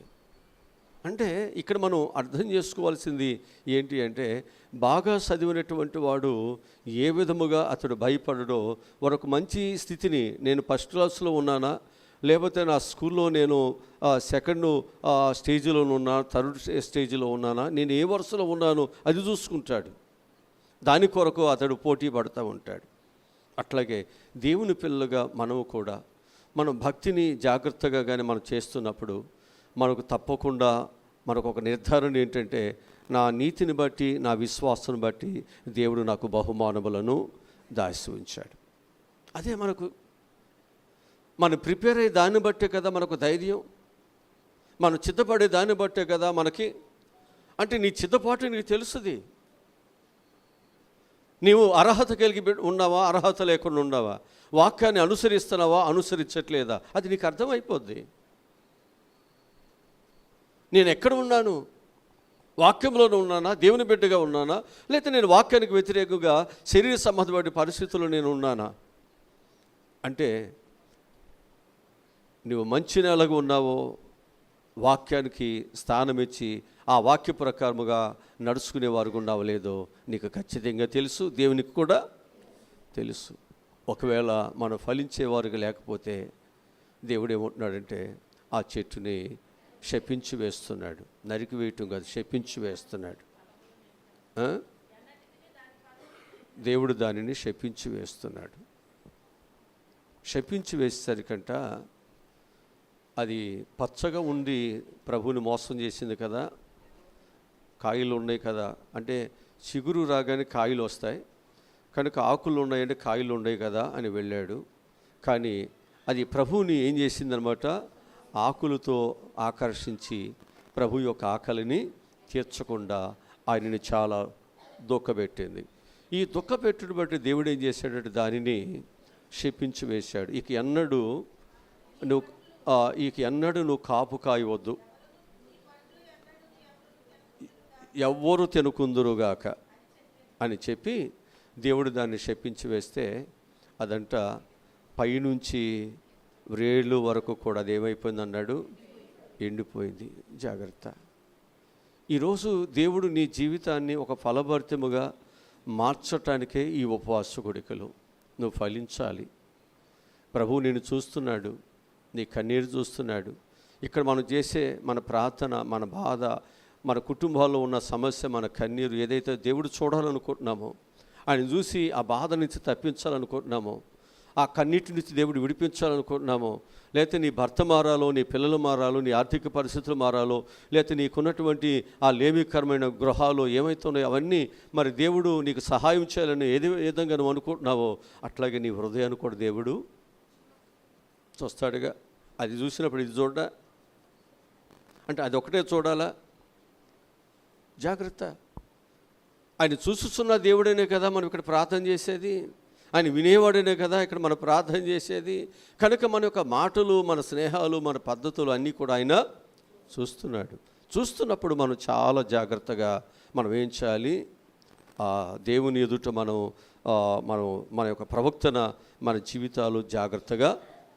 అంటే ఇక్కడ మనం అర్థం చేసుకోవాల్సింది ఏంటి అంటే, బాగా చదివినటువంటి వాడు ఏ విధముగా అతడు భయపడడో, మరొక మంచి స్థితిని, నేను ఫస్ట్ క్లాస్లో ఉన్నానా, లేకపోతే నా స్కూల్లో నేను సెకండ్ స్టేజ్లో ఉన్నా, థర్డ్ స్టేజ్లో ఉన్నానా, నేను ఏ వరుసలో ఉన్నానో అది చూసుకుంటాడు. దాని కొరకు అతడు పోటీ పడుతూ ఉంటాడు. అట్లాగే దేవుని పిల్లలుగా మనము కూడా మనం భక్తిని జాగ్రత్తగా కానీ మనం చేస్తున్నప్పుడు మనకు తప్పకుండా మనకు ఒక నిర్ధారణ ఏంటంటే, నా నీతిని బట్టి, నా విశ్వాసాన్ని బట్టి దేవుడు నాకు బహుమానములను దాచి ఉంచాడు. అదే మనం ప్రిపేర్ అయ్యే దాన్ని బట్టే కదా మనకు ధైర్యం, మనం చిత్తపడే దాన్ని బట్టే కదా మనకి. అంటే నీ చిత్తపాటు నీకు తెలుస్తుంది. నీవు అర్హత కలిగి ఉన్నావా, అర్హత లేకుండా ఉన్నావా, వాక్యాన్ని అనుసరిస్తున్నావా, అనుసరించట్లేదా, అది నీకు అర్థమైపోద్ది. నేను ఎక్కడ ఉన్నాను, వాక్యంలోనే ఉన్నానా, దేవుని బిడ్డగా ఉన్నానా, లేకపోతే నేను వాక్యానికి వ్యతిరేకంగా శరీర సంబంధమైన పరిస్థితుల్లో నేను ఉన్నానా. అంటే నువ్వు మంచి నెలగా ఉన్నావో, వాక్యానికి స్థానం ఇచ్చి ఆ వాక్య ప్రకారముగా నడుచుకునేవారు ఉన్నావో లేదో నీకు ఖచ్చితంగా తెలుసు, దేవునికి కూడా తెలుసు. ఒకవేళ మనం ఫలించేవారుగా లేకపోతే దేవుడు ఏమంటున్నాడంటే, ఆ చెట్టుని శపించి వేస్తున్నాడు. నరికి వేయటం కాదు, శపించి వేస్తున్నాడు. దేవుడు దానిని శపించి వేస్తున్నాడు. శపించి వేసేసరికంట అది పచ్చగా ఉండి ప్రభువుని మోసం చేసింది కదా, కాయలు ఉన్నాయి కదా, అంటే చిగురు రాగానే కాయలు వస్తాయి కనుక ఆకులు ఉన్నాయంటే కాయలు ఉన్నాయి కదా అని వెళ్ళాడు. కానీ అది ప్రభువుని ఏం చేసిందనమాట, ఆకులతో ఆకర్షించి ప్రభు యొక్క ఆకలిని తీర్చకుండా ఆయనని చాలా దుఃఖపెట్టింది. ఈ దుఃఖపెట్టుడు బట్టి దేవుడు ఏం చేశాడంటే దానిని శపించి వేశాడు. ఇక ఎన్నడూ నువ్వు కాపు కాయవద్దు, ఎవ్వరు తినుకుందురుగాక అని చెప్పి దేవుడు దాన్ని శపించి వేస్తే అదంట పైనుంచి వ్రేళ్ళు వరకు కూడా అది ఏమైపోయింది అన్నాడు, ఎండిపోయింది. జాగ్రత్త. ఈరోజు దేవుడు నీ జీవితాన్ని ఒక ఫలభరితముగా మార్చటానికే ఈ ఉపవాస కోడికలు. నువ్వు ఫలించాలి. ప్రభువు నిన్ను చూస్తున్నాడు, నీ కన్నీరు చూస్తున్నాడు. ఇక్కడ మనం చేసే మన ప్రార్థన, మన బాధ, మన కుటుంబాల్లో ఉన్న సమస్య, మన కన్నీరు ఏదైతే దేవుడు చూడాలనుకుంటున్నామో, ఆయన చూసి ఆ బాధ నుంచి తప్పించాలనుకుంటున్నామో, ఆ కన్నీటి నుంచి దేవుడు విడిపించాలనుకుంటున్నామో, లేకపోతే నీ భర్త మారాలో, నీ పిల్లలు మారాలో, నీ ఆర్థిక పరిస్థితులు మారాలో, లేకపోతే నీకున్నటువంటి ఆ లేమికరమైన గృహాలు ఏమైతున్నాయో అవన్నీ మరి దేవుడు నీకు సహాయం చేయాలని ఏది విధంగా నువ్వు అనుకుంటున్నావో అట్లాగే నీ హృదయాన్ని కూడా దేవుడు చూస్తాడుగా. అది చూసినప్పుడు ఇది చూడ అంటే అది ఒకటే చూడాలా? జాగ్రత్త. ఆయన చూస్తున్న దేవుడేనే కదా మనం ఇక్కడ ప్రార్థన చేసేది, ఆయన వినేవాడేనే కదా ఇక్కడ మనం ప్రార్థన చేసేది. కనుక మన యొక్క మాటలు, మన స్నేహాలు, మన పద్ధతులు అన్నీ కూడా ఆయన చూస్తున్నాడు. చూస్తున్నప్పుడు మనం చాలా జాగ్రత్తగా మనం ఏం చేయాలి, దేవుని ఎదుట మనం మన యొక్క ప్రవక్తన, మన జీవితాలు జాగ్రత్తగా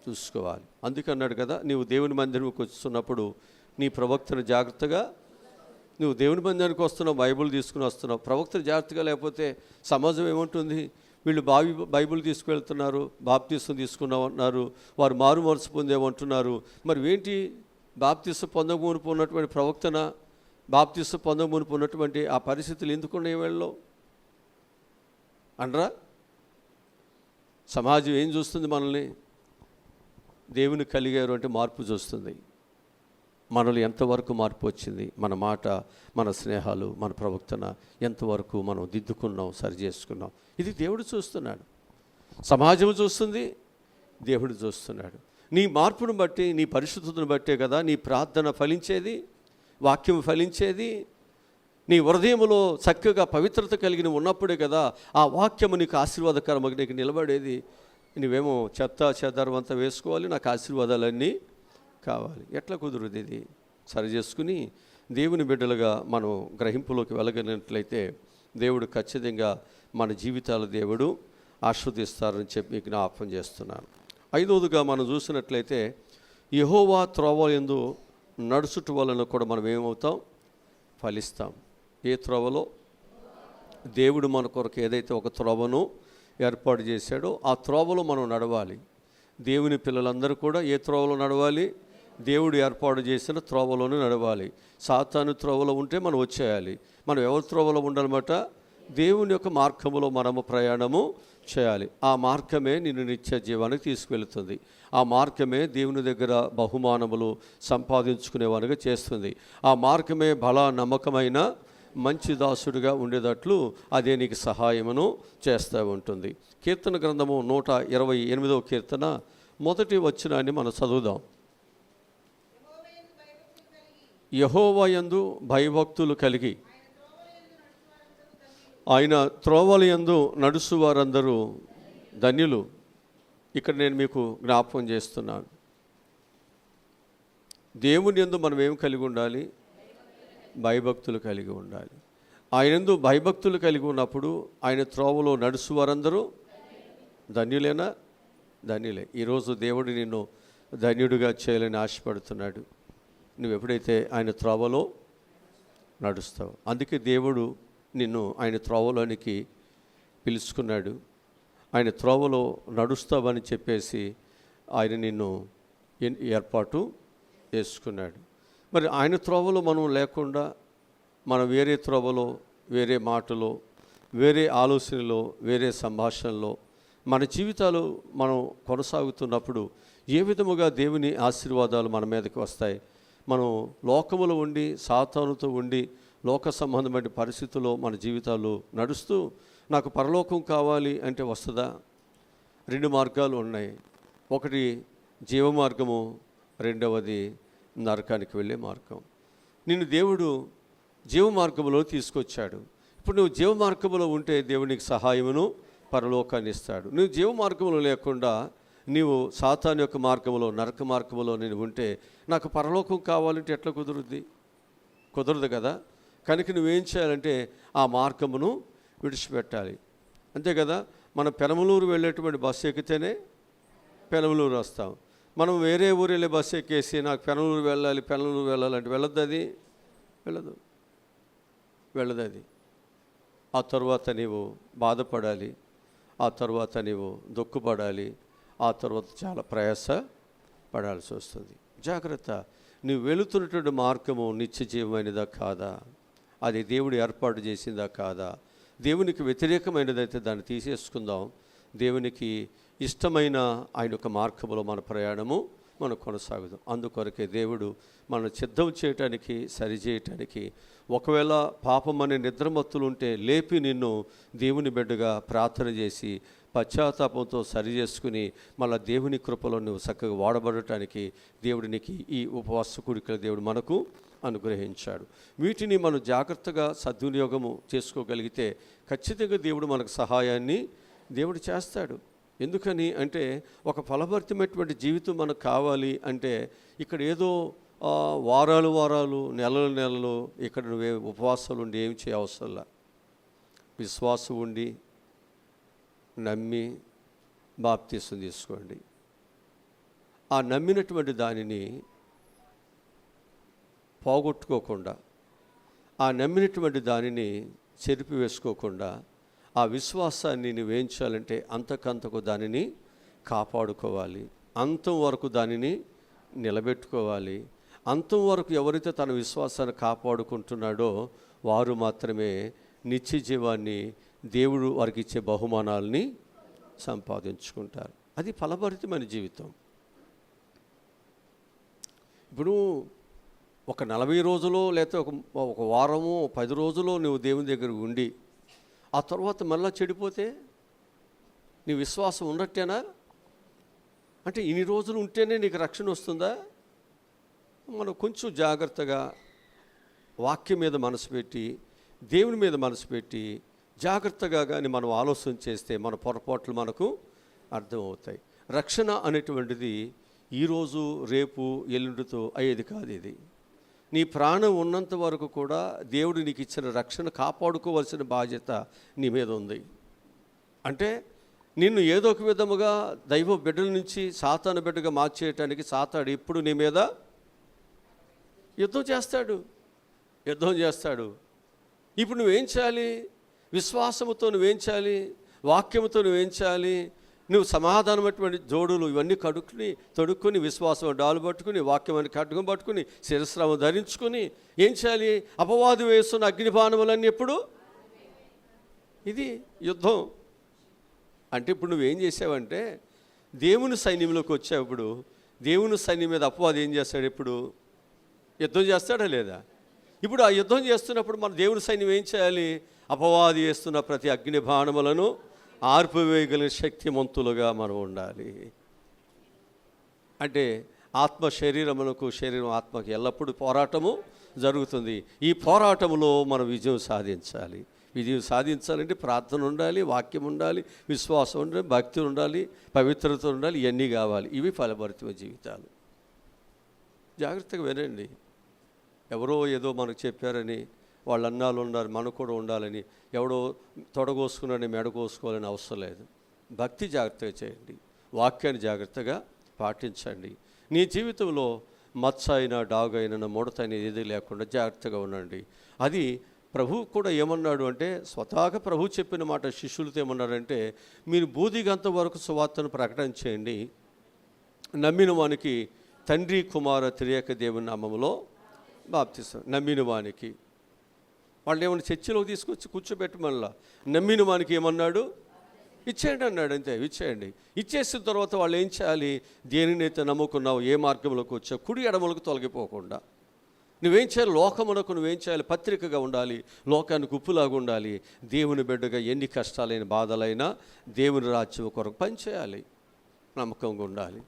చూసుకోవాలి. అందుకన్నాడు కదా, నీవు దేవుని మందిరంకి వస్తున్నప్పుడు నీ ప్రవక్తను జాగ్రత్తగా, నువ్వు దేవుని మందిరానికి వస్తున్నావు, బైబిల్ తీసుకుని వస్తున్నావు, ప్రవక్తను జాగ్రత్తగా లేకపోతే సమాజం ఏముంటుంది, వీళ్ళు బైబిల్ తీసుకువెళ్తున్నారు, బాప్తీసం తీసుకున్నావు అంటున్నారు, వారు మారు మనసు పొందేమంటున్నారు. మరి ఏంటి, బాప్తీసం పొందమునుపు ఉన్నటువంటి ప్రవక్తన, బాప్తీసం పొందమునుపు ఉన్నటువంటి ఆ పరిస్థితులు ఎందుకున్నాయి వీళ్ళలో అనరా? సమాజం ఏం చూస్తుంది మనల్ని? దేవుని కలిగారు అంటే మార్పు చూస్తుంది. మనలో ఎంతవరకు మార్పు వచ్చింది, మన మాట, మన స్నేహాలు, మన ప్రవర్తన ఎంతవరకు మనం దిద్దుకున్నాం, సరి చేసుకున్నాం, ఇది దేవుడు చూస్తున్నాడు. సమాజం చూస్తుంది, దేవుడు చూస్తున్నాడు. నీ మార్పును బట్టి, నీ పరిశుద్ధతను బట్టే కదా నీ ప్రార్థన ఫలించేది. వాక్యం ఫలించేది. నీ హృదయంలో చక్కగా పవిత్రత కలిగిన ఉన్నప్పుడే కదా ఆ వాక్యము నీకు ఆశీర్వాదకరంగా నీకు నిలబడేది. నువ్వేమో చెత్త చెదారమంతా వేసుకోవాలి, నాకు ఆశీర్వాదాలన్నీ కావాలి. ఎట్లా కుదురుది? ఇది సరి చేసుకుని దేవుని బిడ్డలుగా మనం గ్రహింపులోకి వెళ్ళగలిగినట్లయితే దేవుడు ఖచ్చితంగా మన జీవితాల దేవుడు ఆస్వాదిస్తారని చెప్పి మీకు జ్ఞాపకం చేస్తున్నాను. ఐదవదిగా మనం చూసినట్లయితే యెహోవా త్రోవ యందు నడుచుట వలన కూడా మనం ఏమవుతాం? ఫలిస్తాం. ఏ త్రోవలో? దేవుడు మన కొరకు ఏదైతే ఒక త్రోవను ఏర్పాటు చేశాడో ఆ త్రోవలో మనం నడవాలి. దేవుని పిల్లలందరూ కూడా ఏ త్రోవలో నడవాలి? దేవుడు ఏర్పాటు చేసిన త్రోవలోనే నడవాలి. సాతాను త్రోవలో ఉంటే మనం వచ్చేయాలి. మనం ఎవరి త్రోవలో ఉండాలన్నమాట? దేవుని యొక్క మార్గములో మనము ప్రయాణము చేయాలి. ఆ మార్గమే నిన్ను నిత్య జీవానికి తీసుకువెళుతుంది. ఆ మార్గమే దేవుని దగ్గర బహుమానములు సంపాదించుకునేవానిగా చేస్తుంది. ఆ మార్గమే బల నమ్మకమైన మంచి దాసుడిగా ఉండేటట్లు అదే నీకు సహాయమును చేస్తూ ఉంటుంది. కీర్తన గ్రంథము 128వ కీర్తన మొదటి వచనాన్ని మనం చదువుదాం. యెహోవా యందు భయభక్తులు కలిగి ఆయన త్రోవల యందు నడుచు వారందరూ ధన్యులు. ఇక్కడ నేను మీకు జ్ఞాపకం చేస్తున్నాను, దేవుని యందు మనం ఏం కలిగి ఉండాలి? భయభక్తులు కలిగి ఉండాలి. ఆయన యందు భయభక్తులు కలిగి ఉన్నప్పుడు ఆయన త్రోవలో నడుచు వారందరూ ధన్యులేనా? ధన్యులే. ఈరోజు దేవుడు నిన్ను ధన్యుడిగా చేయాలని ఆశపడుతున్నాడు. నువ్వు ఎప్పుడైతే ఆయన త్రోవలో నడుస్తావు, అందుకే దేవుడు నిన్ను ఆయన త్రోవలోనికి పిలుచుకున్నాడు. ఆయన త్రోవలో నడుస్తావని చెప్పేసి ఆయన నిన్ను ఏర్పాటు చేసుకున్నాడు. మరి ఆయన త్రోవలో మనం లేకుండా మనం వేరే త్రోవలో, వేరే మాటలో, వేరే ఆలోచనలో, వేరే సంభాషణలో మన జీవితాలు మనం కొనసాగుతున్నప్పుడు ఏ విధముగా దేవుని ఆశీర్వాదాలు మన మీదకి వస్తాయి? మనం లోకములో ఉండి, సాతానుతో ఉండి, లోక సంబంధమైన పరిస్థితుల్లో మన జీవితాలు నడుస్తూ నాకు పరలోకం కావాలి అంటే వస్తుందా? రెండు మార్గాలు ఉన్నాయి. ఒకటి జీవ మార్గము, రెండవది నరకానికి వెళ్ళే మార్గం. నిన్ను దేవుడు జీవ మార్గంలో తీసుకొచ్చాడు. ఇప్పుడు నువ్వు జీవ మార్గంలో ఉంటే దేవునికి సహాయమును పరలోకాన్ని ఇస్తాడు. నువ్వు జీవ మార్గంలో లేకుండా నీవు సాతాను యొక్క మార్గంలో, నరక మార్గంలో నేను ఉంటే నాకు పరలోకం కావాలంటే ఎట్లా కుదురుద్ది? కుదరదు కదా. కనుక నువ్వేం చేయాలంటే ఆ మార్గమును విడిచిపెట్టాలి. అంతే కదా. మనం పెనమలూరు వెళ్ళేటువంటి బస్సు ఎక్కితేనే పెనమలూరు వస్తాం. మనం వేరే ఊరు వెళ్ళే బస్సు ఎక్కేసి నాకు పెనమలూరు వెళ్ళాలంటే వెళ్ళదు. అది వెళ్ళదు. అది ఆ తర్వాత నీవు బాధపడాలి, ఆ తర్వాత నీవు దుఃఖపడాలి, ఆ తర్వాత చాలా ప్రయాస పడాల్సి వస్తుంది. జాగ్రత్త. నువ్వు వెళుతున్నటువంటి మార్గము నిత్య జీవమైనదా కాదా? అది దేవుడు ఏర్పాటు చేసిందా కాదా? దేవునికి వ్యతిరేకమైనదైతే దాన్ని తీసేసుకుందాం. దేవునికి ఇష్టమైన ఆయన యొక్క మార్గంలో మన ప్రయాణము మనం కొనసాగుదాం. అందుకొరకే దేవుడు మనం సిద్ధం చేయటానికి, సరిచేయటానికి, ఒకవేళ పాపం అనే నిద్రమత్తులు ఉంటే లేపి నిన్ను దేవుని బిడ్డగా ప్రార్థన చేసి పశ్చాత్తాపంతో సరి చేసుకుని మళ్ళీ దేవుని కృపలో నువ్వు చక్కగా వాడబడటానికి దేవుడినికి ఈ ఉపవాస కూడికలు దేవుడు మనకు అనుగ్రహించాడు. వీటిని మనం జాగ్రత్తగా సద్వినియోగము చేసుకోగలిగితే ఖచ్చితంగా దేవుడు మనకు సహాయాన్ని దేవుడు చేస్తాడు. ఎందుకని అంటే ఒక ఫలభరితమైనటువంటి జీవితం మనకు కావాలి అంటే ఇక్కడ ఏదో వారాలు నెలలు ఇక్కడ నువ్వే ఉపవాసాలు ఉండి ఏం చేయవసరంలా. విశ్వాసం ఉండి నమ్మి బాప్తీసం తీసుకోండి. ఆ నమ్మినటువంటి దానిని పోగొట్టుకోకుండా, ఆ నమ్మినటువంటి దానిని చెరిపి వేసుకోకుండా, ఆ విశ్వాసాన్ని నువ్వేం చేయాలంటే అంతకంతకు దానిని కాపాడుకోవాలి. అంతం వరకు దానిని నిలబెట్టుకోవాలి. అంతం వరకు ఎవరైతే తన విశ్వాసాన్ని కాపాడుకుంటున్నాడో వారు మాత్రమే నిత్య జీవాన్ని, దేవుడు వారికి ఇచ్చే బహుమానాలని సంపాదించుకుంటారు. అది ఫలభరితమైన జీవితం. ఇప్పుడు ఒక 40 రోజులో లేకపోతే ఒక వారము 10 రోజులో నువ్వు దేవుని దగ్గర ఉండి ఆ తర్వాత మళ్ళీ చెడిపోతే నీ విశ్వాసం ఉన్నట్టేనా? అంటే ఇన్ని రోజులు ఉంటేనే నీకు రక్షణ వస్తుందా? మనం కొంచెం జాగ్రత్తగా వాక్యం మీద మనసు పెట్టి, దేవుని మీద మనసు పెట్టి జాగ్రత్తగా కానీ మనం ఆలోచన చేస్తే మన పొరపాట్లు మనకు అర్థమవుతాయి. రక్షణ అనేటువంటిది ఈరోజు రేపు ఎల్లుండితో అయ్యేది కాదు. ఇది నీ ప్రాణం ఉన్నంత వరకు కూడా దేవుడు నీకు ఇచ్చిన రక్షణ కాపాడుకోవాల్సిన బాధ్యత నీ మీద ఉంది. అంటే నిన్ను ఏదో ఒక విధముగా దైవ బిడ్డల నుంచి సాతాను బిడ్డగా మార్చేయటానికి సాతాడు ఎప్పుడు నీ మీద యుద్ధం చేస్తాడు. ఇప్పుడు నువ్వేం చేయాలి? విశ్వాసముతో నువ్వేం చేయాలి? వాక్యముతో నువ్వేం చేయాలి? నువ్వు సమాధానమైనటువంటి జోడులు ఇవన్నీ తొడుక్కుని విశ్వాసం డాలు పట్టుకుని వాక్యమని కట్టుకుని పట్టుకుని శిరస్రావం ధరించుకొని ఏం చేయాలి? అపవాది వేస్తున్న అగ్నిబాణములన్నీ ఎప్పుడు ఇది యుద్ధం. అంటే ఇప్పుడు నువ్వేం చేసావంటే దేవుని సైన్యంలోకి వచ్చేప్పుడు దేవుని సైన్యం మీద అపవాది ఏం చేస్తాడు? ఎప్పుడు యుద్ధం చేస్తాడా లేదా? ఇప్పుడు ఆ యుద్ధం చేస్తున్నప్పుడు మన దేవుని సైన్యం ఏం చేయాలి? అపవాది వేస్తున్న ప్రతి అగ్ని బాణములను ఆర్పివేయగలిగిన శక్తిమంతులుగా మనం ఉండాలి. అంటే ఆత్మ శరీరమునకు, శరీరం ఆత్మకి ఎల్లప్పుడూ పోరాటము జరుగుతుంది. ఈ పోరాటంలో మనం విజయం సాధించాలి. విజయం సాధించాలంటే ప్రార్థన ఉండాలి, వాక్యం ఉండాలి, విశ్వాసం ఉండాలి, భక్తి ఉండాలి, పవిత్రత ఉండాలి. ఇవన్నీ కావాలి. ఇవి ఫలభరితమైన జీవితాలు. జాగ్రత్తగా వినండి. ఎవరో ఏదో మనకు చెప్పారని వాళ్ళు అన్నాళ్ళు ఉన్నారు, మనకు కూడా ఉండాలని, ఎవడో తొడగోసుకున్నారని మెడకోసుకోవాలని అవసరం లేదు. భక్తి జాగ్రత్తగా చేయండి, వాక్యాన్ని జాగ్రత్తగా పాటించండి. నీ జీవితంలో మచ్చ అయినా డాగ్ అయినా ముడత అనేది ఏది లేకుండా జాగ్రత్తగా ఉండండి. అది ప్రభు కూడా ఏమన్నాడు అంటే, స్వతహాగా ప్రభు చెప్పిన మాట శిష్యులతో ఏమన్నాడంటే, మీరు బూదిగంత వరకు సువార్తను ప్రకటన చేయండి, నమ్మిన వానికి తండ్రి కుమార త్రియక దేవుని నామములో బాప్తిసం. నమ్మిన వానికి వాళ్ళు ఏమన్నా చర్చిలోకి తీసుకొచ్చి కూర్చోబెట్టమల్లా నమ్మిన వానికి ఏమన్నాడు? ఇచ్చేయండి అన్నాడు. అంతే, ఇచ్చేయండి. ఇచ్చేసిన తర్వాత వాళ్ళు ఏం చేయాలి? దేనినైతే నమ్ముకున్నావు, ఏ మార్గంలోకి వచ్చావు, కుడి ఎడమలకు తొలగిపోకుండా నువ్వేం చేయాలి? లోకమునకు నువ్వేం చేయాలి? పత్రికగా ఉండాలి, లోకానికి ఉప్పులాగా ఉండాలి. దేవుని బిడ్డగా ఎన్ని కష్టాలైన బాధలైనా దేవుని రాజ్యం కొరకు పనిచేయాలి, నమ్మకంగా ఉండాలి.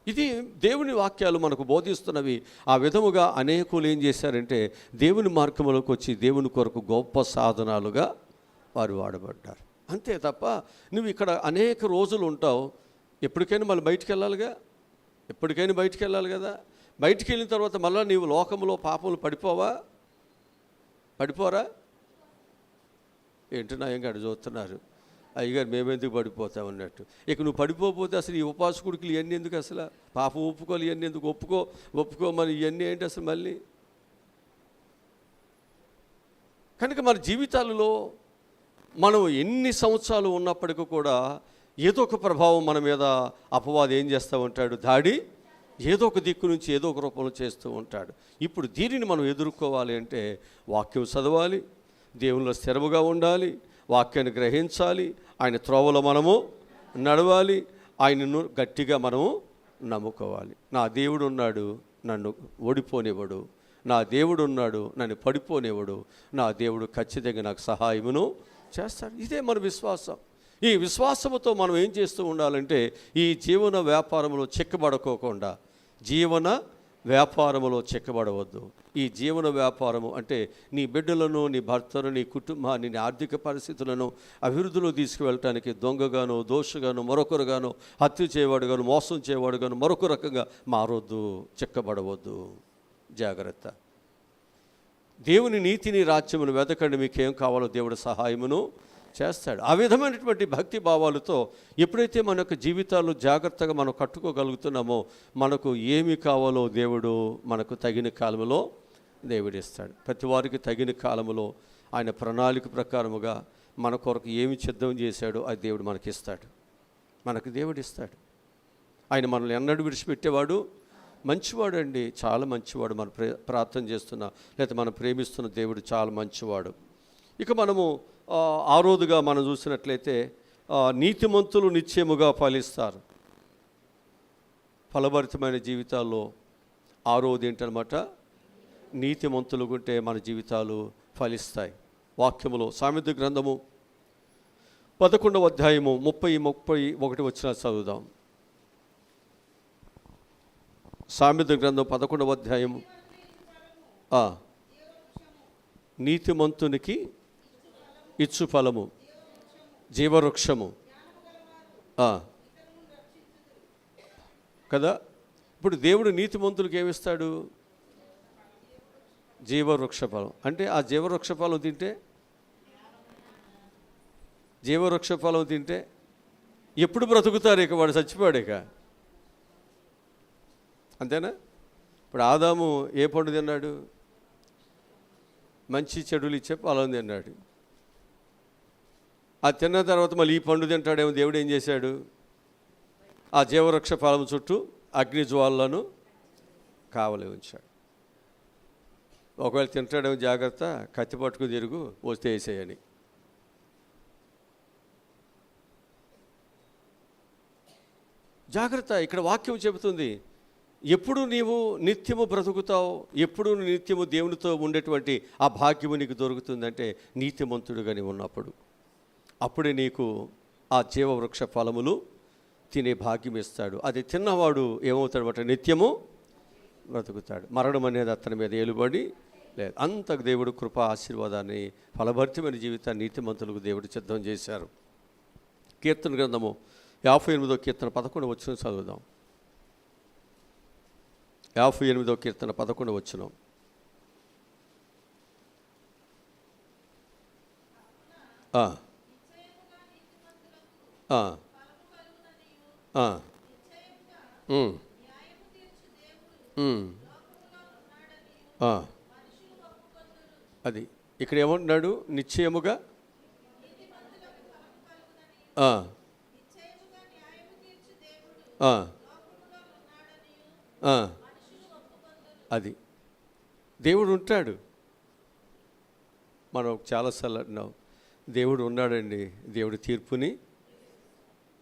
ఇది దేవుని వాక్యాలు మనకు బోధిస్తున్నవి. ఆ విధముగా అనేకులు ఏం చేశారంటే దేవుని మార్గంలోకి వచ్చి దేవుని కొరకు గొప్ప సాధనాలుగా వారు వాడబడ్డారు. అంతే తప్ప నువ్వు ఇక్కడ అనేక రోజులు ఉంటావు, ఎప్పటికైనా మళ్ళీ బయటికి వెళ్ళాలిగా, ఎప్పటికైనా బయటికి వెళ్ళాలి కదా. బయటికి వెళ్ళిన తర్వాత మళ్ళీ నీవు లోకంలో పాపములు పడిపోరా? ఏంటి నా ఇంకా చూస్తున్నారు, అయ్యగారు మేమెందుకు పడిపోతాం అన్నట్టు. ఇక నువ్వు పడిపోతే అసలు ఈ ఉపాసకుడికి ఇవన్నీ ఎందుకు? అసలు పాపం ఒప్పుకోవాలి, ఇవన్నీ ఎందుకు? ఒప్పుకో మరి ఇవన్నీ ఏంటి అసలు మళ్ళీ? కనుక మన జీవితాలలో మనం ఎన్ని సంవత్సరాలు ఉన్నప్పటికీ కూడా ఏదో ఒక ప్రభావం మన మీద అపవాది ఏం చేస్తూ ఉంటాడు? దాడి ఏదో ఒక దిక్కు నుంచి ఏదో ఒక రూపంలో చేస్తూ ఉంటాడు. ఇప్పుడు దీనిని మనం ఎదుర్కోవాలి అంటే వాక్యం చదవాలి, దేవునిలో స్థిరముగా ఉండాలి, వాక్యాన్ని గ్రహించాలి, ఆయన త్రోవలో మనము నడవాలి, ఆయనను గట్టిగా మనము నమ్ముకోవాలి. నా దేవుడు ఉన్నాడు, నన్ను ఓడిపోనివ్వడు, నా దేవుడు ఉన్నాడు, నన్ను పడిపోనివ్వడు, నా దేవుడు ఖచ్చితంగా నాకు సహాయమును చేస్తాడు. ఇదే మన విశ్వాసం. ఈ విశ్వాసముతో మనం ఏం చేస్తూ ఉండాలంటే ఈ జీవన వ్యాపారంలో చిక్కబడుకోకుండా, జీవన వ్యాపారములో చిక్కబడవద్దు. ఈ జీవన వ్యాపారము అంటే నీ బిడ్డలను, నీ భర్తను, నీ కుటుంబాన్ని, నీ ఆర్థిక పరిస్థితులను అభివృద్ధిలో తీసుకువెళ్ళటానికి దొంగగాను, దోషగాను, మరొకరుగాను, హత్య చేయవాడుగాను, మోసం చేయవాడుగాను మరొక రకంగా మారొద్దు, చిక్కబడవద్దు. జాగ్రత్త. దేవుని నీతిని, రాజ్యమును వెతకండి, మీకేం కావాలో దేవుడు సహాయమును చేస్తాడు. ఆ విధమైనటువంటి భక్తి భావాలతో ఎప్పుడైతే మన యొక్క జీవితాలు జాగ్రత్తగా మనం కట్టుకోగలుగుతున్నామో మనకు ఏమి కావాలో దేవుడు మనకు తగిన కాలంలో దేవుడిస్తాడు. ప్రతి వారికి తగిన కాలంలో ఆయన ప్రణాళిక ప్రకారముగా మన కొరకు ఏమి సిద్ధం చేశాడో అది దేవుడు మనకిస్తాడు, మనకు దేవుడిస్తాడు. ఆయన మనల్ని ఎన్నడూ విడిచిపెట్టేవాడు మంచివాడు అండి, చాలా మంచివాడు. మనం ప్రార్థన చేస్తున్నా లేకపోతే మనం ప్రేమిస్తున్న దేవుడు చాలా మంచివాడు. ఇక మనము ఆరోదుగా మనం చూసినట్లయితే నీతిమంతులు నిశ్చయముగా ఫలిస్తారు. ఫలభరితమైన జీవితాల్లో ఆరోది ఏంటనమాట? నీతిమంతులు ఉంటే మన జీవితాలు ఫలిస్తాయి. వాక్యములో సామెత గ్రంథము 11వ అధ్యాయము 30-31 వచ్చిన చదువుదాం. సామెత గ్రంథం 11వ అధ్యాయము నీతిమంతునికి ఇచ్చు ఫలము, జీవవృక్షము. కదా, ఇప్పుడు దేవుడు నీతిమంతులకు ఏమిస్తాడు? జీవవృక్ష ఫలం. అంటే ఆ జీవవృక్ష ఫలం తింటే, జీవవృక్ష ఫలం తింటే ఎప్పుడు బ్రతుకుతారు? ఇక వాడు చచ్చిపోయాడు ఇక, అంతేనా? ఇప్పుడు ఆదాము ఏ పండు తిన్నాడు? మంచి చెడులు ఇచ్చే ఫలం తిన్నాడు. ఆ తిన్న తర్వాత మళ్ళీ ఈ పండు తింటాడేమో. దేవుడు ఏం చేశాడు? ఆ జీవవృక్ష ఫలం చుట్టూ అగ్ని జ్వాలలను కావలి ఉంచాడు. ఒకవేళ తింటాడేమో జాగ్రత్త, కత్తి పట్టుకుని తిరుగు, వస్తే వేసేయని. జాగ్రత్త. ఇక్కడ వాక్యం చెబుతుంది, ఎప్పుడు నీవు నిత్యము బ్రతుకుతావు, ఎప్పుడు నిత్యము దేవునితో ఉండేటువంటి ఆ భాగ్యము నీకు దొరుకుతుందంటే నీతిమంతుడుగా నీవు ఉన్నప్పుడు. అప్పుడే నీకు ఆ జీవవృక్ష ఫలములు తినే భాగ్యం ఇస్తాడు. అది తిన్నవాడు ఏమవుతాడు అంటే నిత్యము బ్రతుకుతాడు. మరణం అనేది అతని మీద ఏలుబడి లేదు. అంతకు దేవుడు కృపా ఆశీర్వాదాన్ని, ఫలభరితమైన జీవితాన్ని నీతిమంతులకు దేవుడు సిద్ధం చేశారు. కీర్తన గ్రంథము 58వ కీర్తన 11వ వచనం చదువుదాం. 58వ కీర్తన 11వ వచనం. అది ఇక్కడ ఏమంటున్నాడు? నిశ్చయముగా అది దేవుడు ఉంటాడు. మనం చాలాసార్లు అంటున్నాం, దేవుడు ఉన్నాడండి, దేవుడి తీర్పుని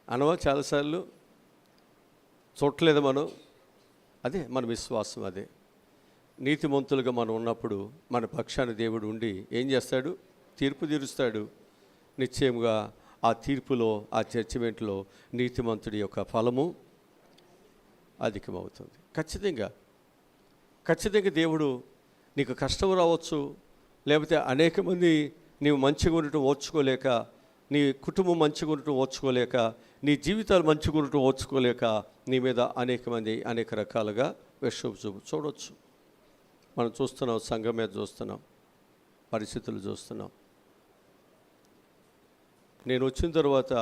అనవా చాలాసార్లు. చూడలేదు మనం. అదే మన విశ్వాసం. అదే నీతిమంతులుగా మనం ఉన్నప్పుడు మన పక్షాన దేవుడు ఉండి ఏం చేస్తాడు? తీర్పు తీరుస్తాడు. నిశ్చయంగా ఆ తీర్పులో, ఆ జడ్జిమెంట్లో నీతిమంతుడి యొక్క ఫలము అధికమవుతుంది. ఖచ్చితంగా దేవుడు నీకు కష్టం రావచ్చు, లేకపోతే అనేక మంది నీవు మంచిగా ఉండటం ఓర్చుకోలేక, నీ కుటుంబం మంచిగా ఉండటం ఓర్చుకోలేక, నీ జీవితాలు మంచిగా ఉండటం ఓర్చుకోలేక నీ మీద అనేక మంది అనేక రకాలుగా విషయం చూడవచ్చు. మనం చూస్తున్నాం, సంఘం మీద చూస్తున్నాం, పరిస్థితులు చూస్తున్నాం. నేను వచ్చిన తర్వాత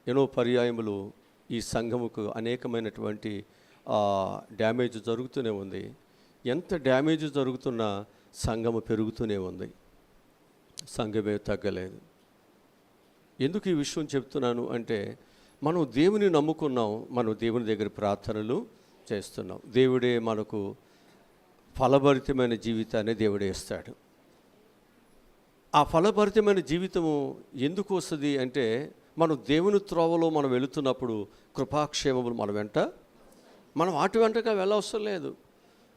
ఎన్నో పర్యాయములు ఈ సంఘముకు అనేకమైనటువంటి డ్యామేజ్ జరుగుతూనే ఉంది. ఎంత డ్యామేజ్ జరుగుతున్నా సంఘము పెరుగుతూనే ఉంది, సంఘమే తగ్గలేదు. ఎందుకు ఈ విషయం చెప్తున్నాను అంటే, మనం దేవుని నమ్ముకున్నాం, మనం దేవుని దగ్గర ప్రార్థనలు చేస్తున్నాం. దేవుడే మనకు ఫలభరితమైన జీవితాన్ని దేవుడే ఇస్తాడు. ఆ ఫలభరితమైన జీవితము ఎందుకు వస్తుంది అంటే, మనం దేవుని త్రోవలో మనం వెళుతున్నప్పుడు కృపాక్షేమములు మన వెంట, మనం వాటి వెంటగా వెళ్ళవసరం లేదు.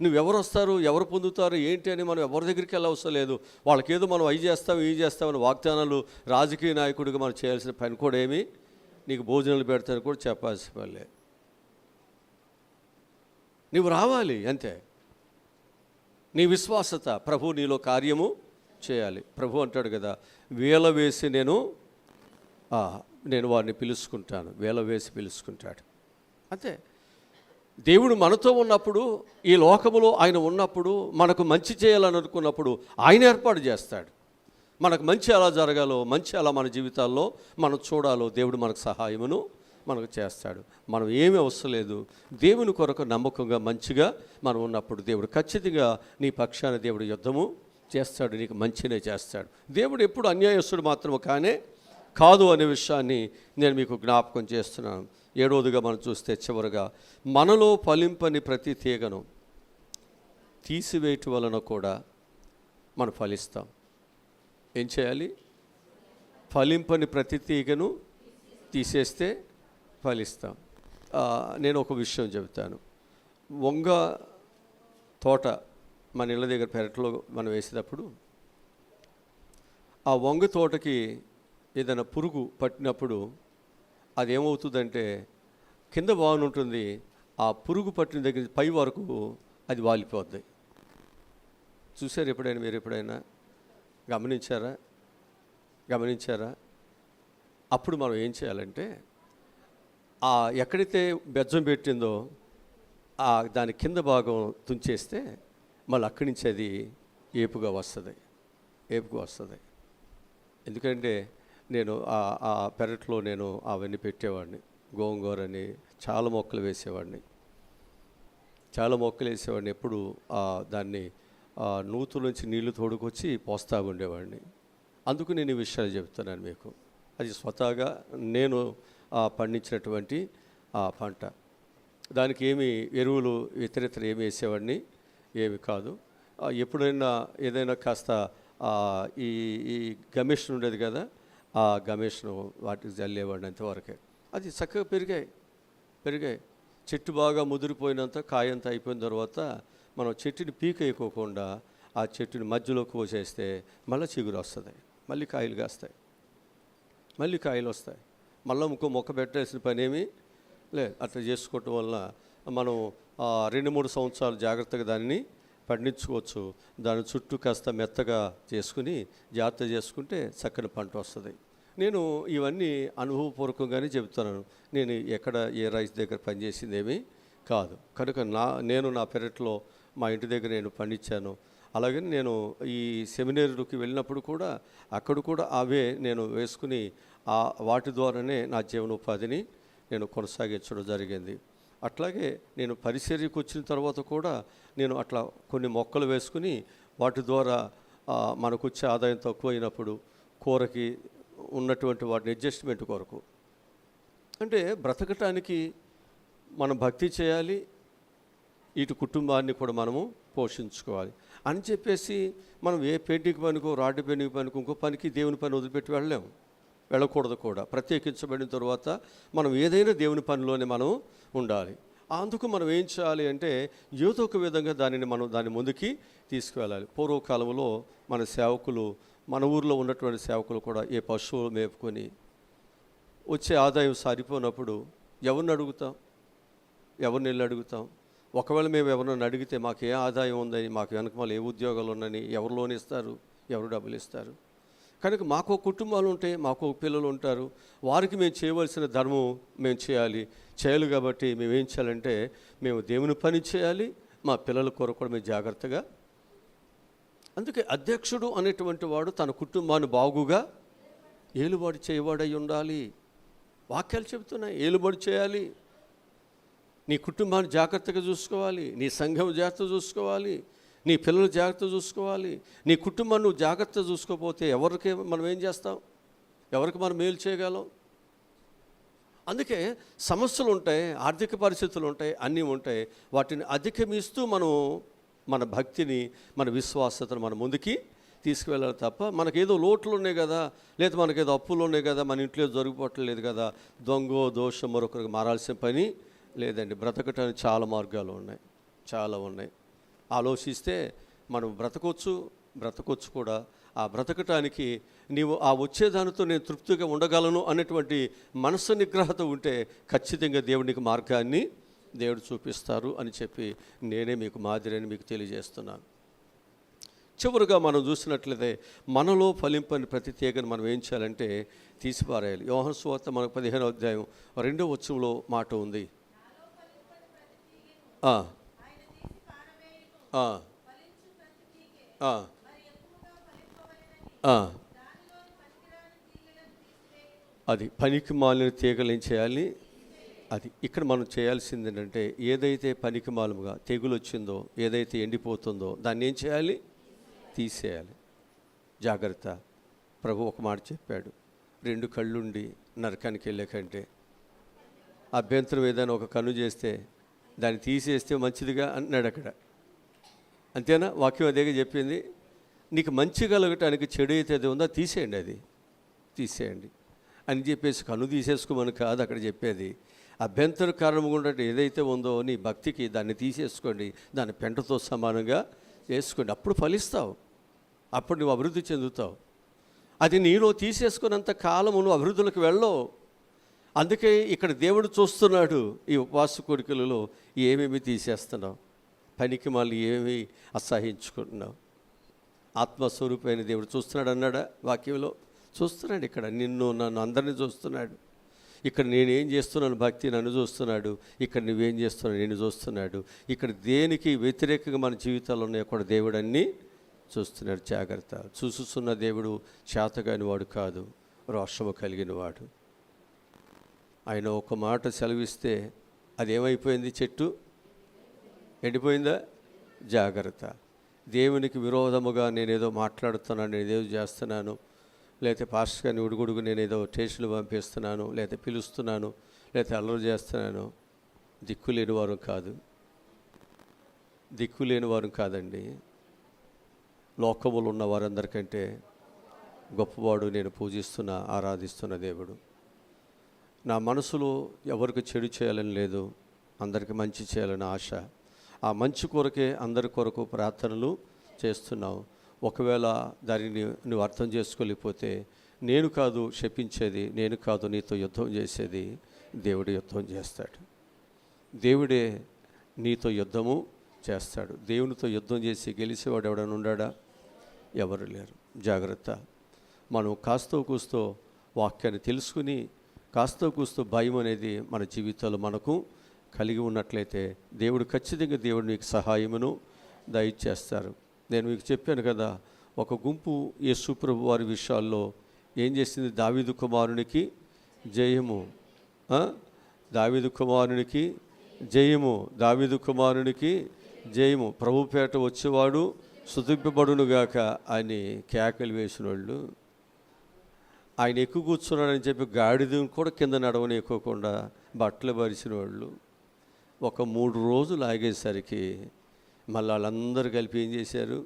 నువ్వెవరు వస్తారు, ఎవరు పొందుతారు ఏంటి అని మనం ఎవరి దగ్గరికి వెళ్ళవసరం లేదు. వాళ్ళకేదో మనం అవి చేస్తాం ఇవి చేస్తామని వాగ్దానాలు రాజకీయ నాయకుడిగా మనం చేయాల్సిన పని కూడా ఏమి, నీకు భోజనాలు పెడతాను కూడా చెప్పాల్సిన పని లేదు. నువ్వు రావాలి అంతే. నీ విశ్వాసత, ప్రభు నీలో కార్యము చేయాలి. ప్రభు అంటాడు కదా, వేల వేసి నేను వారిని పిలుచుకుంటాను, వేల వేసి పిలుచుకుంటాడు. అంతే. దేవుడు మనతో ఉన్నప్పుడు, ఈ లోకములో ఆయన ఉన్నప్పుడు, మనకు మంచి చేయాలని అనుకున్నప్పుడు ఆయన ఏర్పాటు చేస్తాడు. మనకు మంచి ఎలా జరగాలో, మంచి ఎలా మన జీవితాల్లో మనం చూడాలో దేవుడు మనకు సహాయమును మనకు చేస్తాడు. మనం ఏమీ అవసరం లేదు. దేవుని కొరకు నమ్మకంగా మంచిగా మనం ఉన్నప్పుడు దేవుడు ఖచ్చితంగా నీ పక్షాన దేవుడు యుద్ధము చేస్తాడు, నీకు మంచినే చేస్తాడు. దేవుడు ఎప్పుడు అన్యాయస్తుడు మాత్రమే కాదు అనే విషయాన్ని నేను మీకు జ్ఞాపకం చేస్తున్నాను. 7వదిగా మనం చూస్తే చివరగా, మనలో ఫలింపని ప్రతి తీగను తీసివేయటం వలన కూడా మనం ఫలిస్తాం. ఏం చేయాలి? ఫలింపని ప్రతి తీగను తీసేస్తే ఫలిస్తాం. నేను ఒక విషయం చెబుతాను. వంగ తోట మన ఇళ్ళ దగ్గర పెరట్లో మనం వేసేటప్పుడు, ఆ వంగ తోటకి ఏదైనా పురుగు పట్టినప్పుడు అదేమవుతుందంటే, కింద బాగుంటుంది, ఆ పురుగు పట్టిన దగ్గర పై వరకు అది వాలిపోద్ది. చూసారు ఎప్పుడైనా మీరు? ఎప్పుడైనా గమనించారా? గమనించారా? అప్పుడు మనం ఏం చేయాలంటే ఎక్కడైతే బెజ్జం పెట్టిందో దాని కింద భాగం తుంచేస్తే మళ్ళీ అక్కడి నుంచి అది ఏపుగా వస్తుంది. ఎందుకంటే నేను ఆ పెరట్లో నేను అవన్నీ పెట్టేవాడిని. గోంగూరని చాలా మొక్కలు వేసేవాడిని. ఎప్పుడు దాన్ని నూతుల నుంచి నీళ్లు తోడుకొచ్చి పోస్తా ఉండేవాడిని. అందుకు నేను ఈ విషయాలు చెప్తున్నాను మీకు. అది స్వతహాగా నేను పండించినటువంటి పంట. దానికి ఏమి ఎరువులు ఇతర ఏమి వేసేవాడిని ఏమి కాదు. ఎప్పుడైనా ఏదైనా కాస్త ఈ గమేషన్ ఉండేది కదా, ఆ గమేషను వాటికి జల్లేవాడిని అంతవరకే. అది చక్కగా పెరిగాయి. చెట్టు బాగా ముదిరిపోయినంత కాయంత అయిపోయిన తర్వాత మనం చెట్టుని పీకేయకోకుండా ఆ చెట్టుని మధ్యలో కోసేస్తే మళ్ళీ చిగురు వస్తుంది, మళ్ళీ కాయలు కాస్తాయి, మళ్ళీ ఇంకో మొక్క పెట్టాల్సిన పని ఏమీ లేదు. అట్లా చేసుకోవటం వల్ల మనం 2-3 సంవత్సరాలు జాగ్రత్తగా దాన్ని పండించుకోవచ్చు. దాని చుట్టూ కాస్త మెత్తగా చేసుకుని జాగ్రత్త చేసుకుంటే చక్కని పంట వస్తుంది. నేను ఇవన్నీ అనుభవపూర్వకంగానే చెబుతున్నాను. నేను ఎక్కడ ఏ రైస్ దగ్గర పనిచేసింది ఏమీ కాదు. కనుక నేను నా పెరట్లో మా ఇంటి దగ్గర నేను పండించాను. అలాగే నేను ఈ సెమినారీకి వెళ్ళినప్పుడు కూడా అక్కడ కూడా అవే నేను వేసుకుని వాటి ద్వారానే నా జీవనోపాధిని నేను కొనసాగించడం జరిగింది. అట్లాగే నేను పరిచర్యకు వచ్చిన తర్వాత కూడా నేను అట్లా కొన్ని మొక్కలు వేసుకుని వాటి ద్వారా మనకు వచ్చే ఆదాయం తక్కువైనప్పుడు కూరకి ఉన్నటువంటి వాటిని అడ్జస్ట్మెంట్ కొరకు, అంటే బ్రతకటానికి మనం భక్తి చేయాలి, ఇటు కుటుంబాన్ని కూడా మనము పోషించుకోవాలి అని చెప్పేసి మనం ఏ పెయింటింగ్ పనికో రాడ్డు పెయింటింగ్ పనికో ఇంకో పనికి దేవుని పని వదిలిపెట్టి వెళ్ళకూడదు కూడా. ప్రత్యేకించబడిన తర్వాత మనం ఏదైనా దేవుని పనిలోనే మనం ఉండాలి. అందుకు మనం ఏం చేయాలి అంటే ఏదో ఒక విధంగా దాన్ని ముందుకి తీసుకువెళ్ళాలి. పూర్వకాలంలో మన సేవకులు, మన ఊర్లో ఉన్నటువంటి సేవకులు కూడా ఏ పశువులు మేపుకొని వచ్చే ఆదాయం సరిపోనప్పుడు ఎవరిని వెళ్ళి అడుగుతాం? ఒకవేళ మేము ఎవరినైనా అడిగితే మాకు ఏ ఆదాయం ఉందని, మాకు వెనకమాల ఏ ఉద్యోగాలు ఉన్నాయని ఎవరు లోన్ ఇస్తారు, ఎవరు డబ్బులు ఇస్తారు? కనుక మాకు కుటుంబాలు ఉంటాయి, మాకు పిల్లలు ఉంటారు, వారికి మేము చేయవలసిన ధర్మం మేము చేయాలి కాబట్టి మేము ఏం చేయాలంటే మేము దేవుని పని చేయాలి, మా పిల్లల కొరకు కూడా మేము జాగ్రత్తగా. అందుకే అధ్యక్షుడు అనేటువంటి వాడు తన కుటుంబాన్ని బాగుగా ఏలుబడి చేయవాడై ఉండాలి. వాక్యాలు చెబుతున్నాయి, ఏలుబడి చేయాలి, నీ కుటుంబాన్ని జాగ్రత్తగా చూసుకోవాలి, నీ సంఘం జాగ్రత్త చూసుకోవాలి, నీ పిల్లలు జాగ్రత్త చూసుకోవాలి. నీ కుటుంబాన్ని నువ్వు జాగ్రత్త చూసుకోకపోతే ఎవరికి మనం ఏం చేస్తాం? ఎవరికి మనం మేలు చేయగలం? అందుకే సమస్యలు ఉంటాయి, ఆర్థిక పరిస్థితులు ఉంటాయి, అన్నీ ఉంటాయి. వాటిని అధిగమిస్తూ మనం మన భక్తిని, మన విశ్వాసతను మనం ముందుకి తీసుకువెళ్ళాలి తప్ప మనకేదో లోట్లు ఉన్నాయి కదా, లేదా మనకేదో అప్పులు ఉన్నాయి కదా, మన ఇంట్లో జరిగిపోవట్లేదు కదా, దొంగో దోషం మరొకరికి మారాల్సిన పని లేదండి. బ్రతకటానికి చాలా మార్గాలు ఉన్నాయి. ఆలోచిస్తే మనం బ్రతకొచ్చు కూడా. ఆ బ్రతకటానికి నీవు వచ్చేదానితో నేను తృప్తిగా ఉండగలను అనేటువంటి మనసు నిగ్రహత ఉంటే ఖచ్చితంగా దేవునికి మార్గాన్ని దేవుడు చూపిస్తారు అని చెప్పి నేనే మీకు మాదిరి అని మీకు తెలియజేస్తున్నాను. చివరిగా మనం చూసినట్లయితే మనలో ఫలింపని ప్రతి తీగను మనం ఏం చేయాలంటే తీసిపారేయాలి. యోహాను సువార్త మనకు 15వ అధ్యాయం 2వ వచనంలో మాట ఉంది. అది పనికి మాలిన తీగలు ఏం చేయాలి? అది ఇక్కడ మనం చేయాల్సింది ఏంటంటే ఏదైతే పనికి మాలముగా తెగులు వచ్చిందో, ఏదైతే ఎండిపోతుందో దాన్ని ఏం చేయాలి? తీసేయాలి. జాగ్రత్త. ప్రభు ఒక మాట చెప్పాడు, 2 కళ్ళుండి నరకానికి వెళ్ళే కంటే అభ్యంతరం ఏదైనా ఒక కన్ను చేస్తే దాన్ని తీసేస్తే మంచిదిగా అన్నాడు అక్కడ. అంతేనా? వాక్యం అదేగా చెప్పింది. నీకు మంచి కలగటానికి చెడు అయితే అది ఉందో తీసేయండి అని చెప్పేసి కన్ను తీసేసుకోమని కాదు అక్కడ చెప్పేది. అభ్యంతర కారణంగా ఉన్నట్టు ఏదైతే ఉందో నీ భక్తికి దాన్ని తీసేసుకోండి, దాన్ని పెంటతో సమానంగా వేసుకోండి. అప్పుడు ఫలిస్తావు, అప్పుడు నువ్వు అభివృద్ధి చెందుతావు. అది నీలో తీసేసుకున్నంత కాలము నువ్వు అభివృద్ధిలోకి వెళ్ళవు. అందుకే ఇక్కడ దేవుడు చూస్తున్నాడు, ఈ ఉపవాస కోరికలలో ఏమేమి తీసేస్తున్నావు, పనికి మళ్ళీ ఏమేమి అసహించుకుంటున్నావు. ఆత్మస్వరూపమైన దేవుడు చూస్తున్నాడు అన్నాడా వాక్యంలో? చూస్తున్నాడు. ఇక్కడ నిన్ను నన్ను అందరినీ చూస్తున్నాడు. ఇక్కడ నేనేం చేస్తున్నాను భక్తి నన్ను చూస్తున్నాడు, ఇక్కడ నువ్వేం చేస్తున్నావు నేను చూస్తున్నాడు. ఇక్కడ దేనికి వ్యతిరేకంగా మన జీవితాల్లో ఉన్నాయో కూడా దేవుడు అన్నీ చూస్తున్నాడు. జాగ్రత్త. చూస్తున్న దేవుడు చేతగాని వాడు కాదు, రోషము కలిగిన వాడు. ఆయన ఒక మాట సెలవిస్తే అదేమైపోయింది? చెట్టు ఎండిపోయిందా? జాగ్రత్త. దేవునికి విరోధముగా నేనేదో మాట్లాడుతున్నాను, నేనేదో చేస్తున్నాను, లేకపోతే పాస్టర్ గారిని ఉడుగుడుగు నేనేదో స్టేషన్లు పంపిస్తున్నాను, లేకపోతే పిలుస్తున్నాను, లేకపోతే అల్లరి చేస్తున్నాను, దిక్కులేని వారు కాదు. దిక్కులేని వారు కాదండి. లోకములు ఉన్న వారందరికంటే గొప్పవాడు నేను పూజిస్తున్న ఆరాధిస్తున్న దేవుడు. నా మనసులో ఎవరికి చెడు చేయాలని లేదు, అందరికీ మంచి చేయాలని ఆశ. ఆ మంచి కొరకే అందరి కొరకు ప్రార్థనలు చేస్తున్నావు. ఒకవేళ దానిని నువ్వు అర్థం చేసుకోలేకపోతే నేను కాదు శపించేది, నేను కాదు నీతో యుద్ధం చేసేది, దేవుడు యుద్ధం చేస్తాడు. దేవుడే నీతో యుద్ధము చేస్తాడు. దేవునితో యుద్ధం చేసి గెలిచేవాడు ఎవడైనా ఉన్నాడా? ఎవరు లేరు. జాగ్రత్త. మనం కాస్తో కూస్తో వాక్యాన్ని తెలుసుకుని కాస్తో కూస్తో భయం అనేది మన జీవితాల్లో మనకు కలిగి ఉన్నట్లయితే దేవుడు ఖచ్చితంగా దేవుడు మీకు సహాయమును దయచేస్తారు. నేను మీకు చెప్పాను కదా, ఒక గుంపు యేసు ప్రభు వారి విషయాల్లో ఏం చేసింది? దావీదు కుమారునికి జయము, దావీదు కుమారునికి జయము, దావీదు కుమారునికి జయము, ప్రభుపేట వచ్చేవాడు స్తుతింపబడునుగాక అని కేకలు వేసిన వాళ్ళు, ఆయన ఎక్కువ కూర్చున్నాడని చెప్పి గాడిదని కూడా కింద నడవనివ్వకుండా బట్టలు పరిచిన వాళ్ళు, ఒక 3 రోజులు ఆగేసరికి మళ్ళీ వాళ్ళందరూ కలిపి ఏం చేశారు?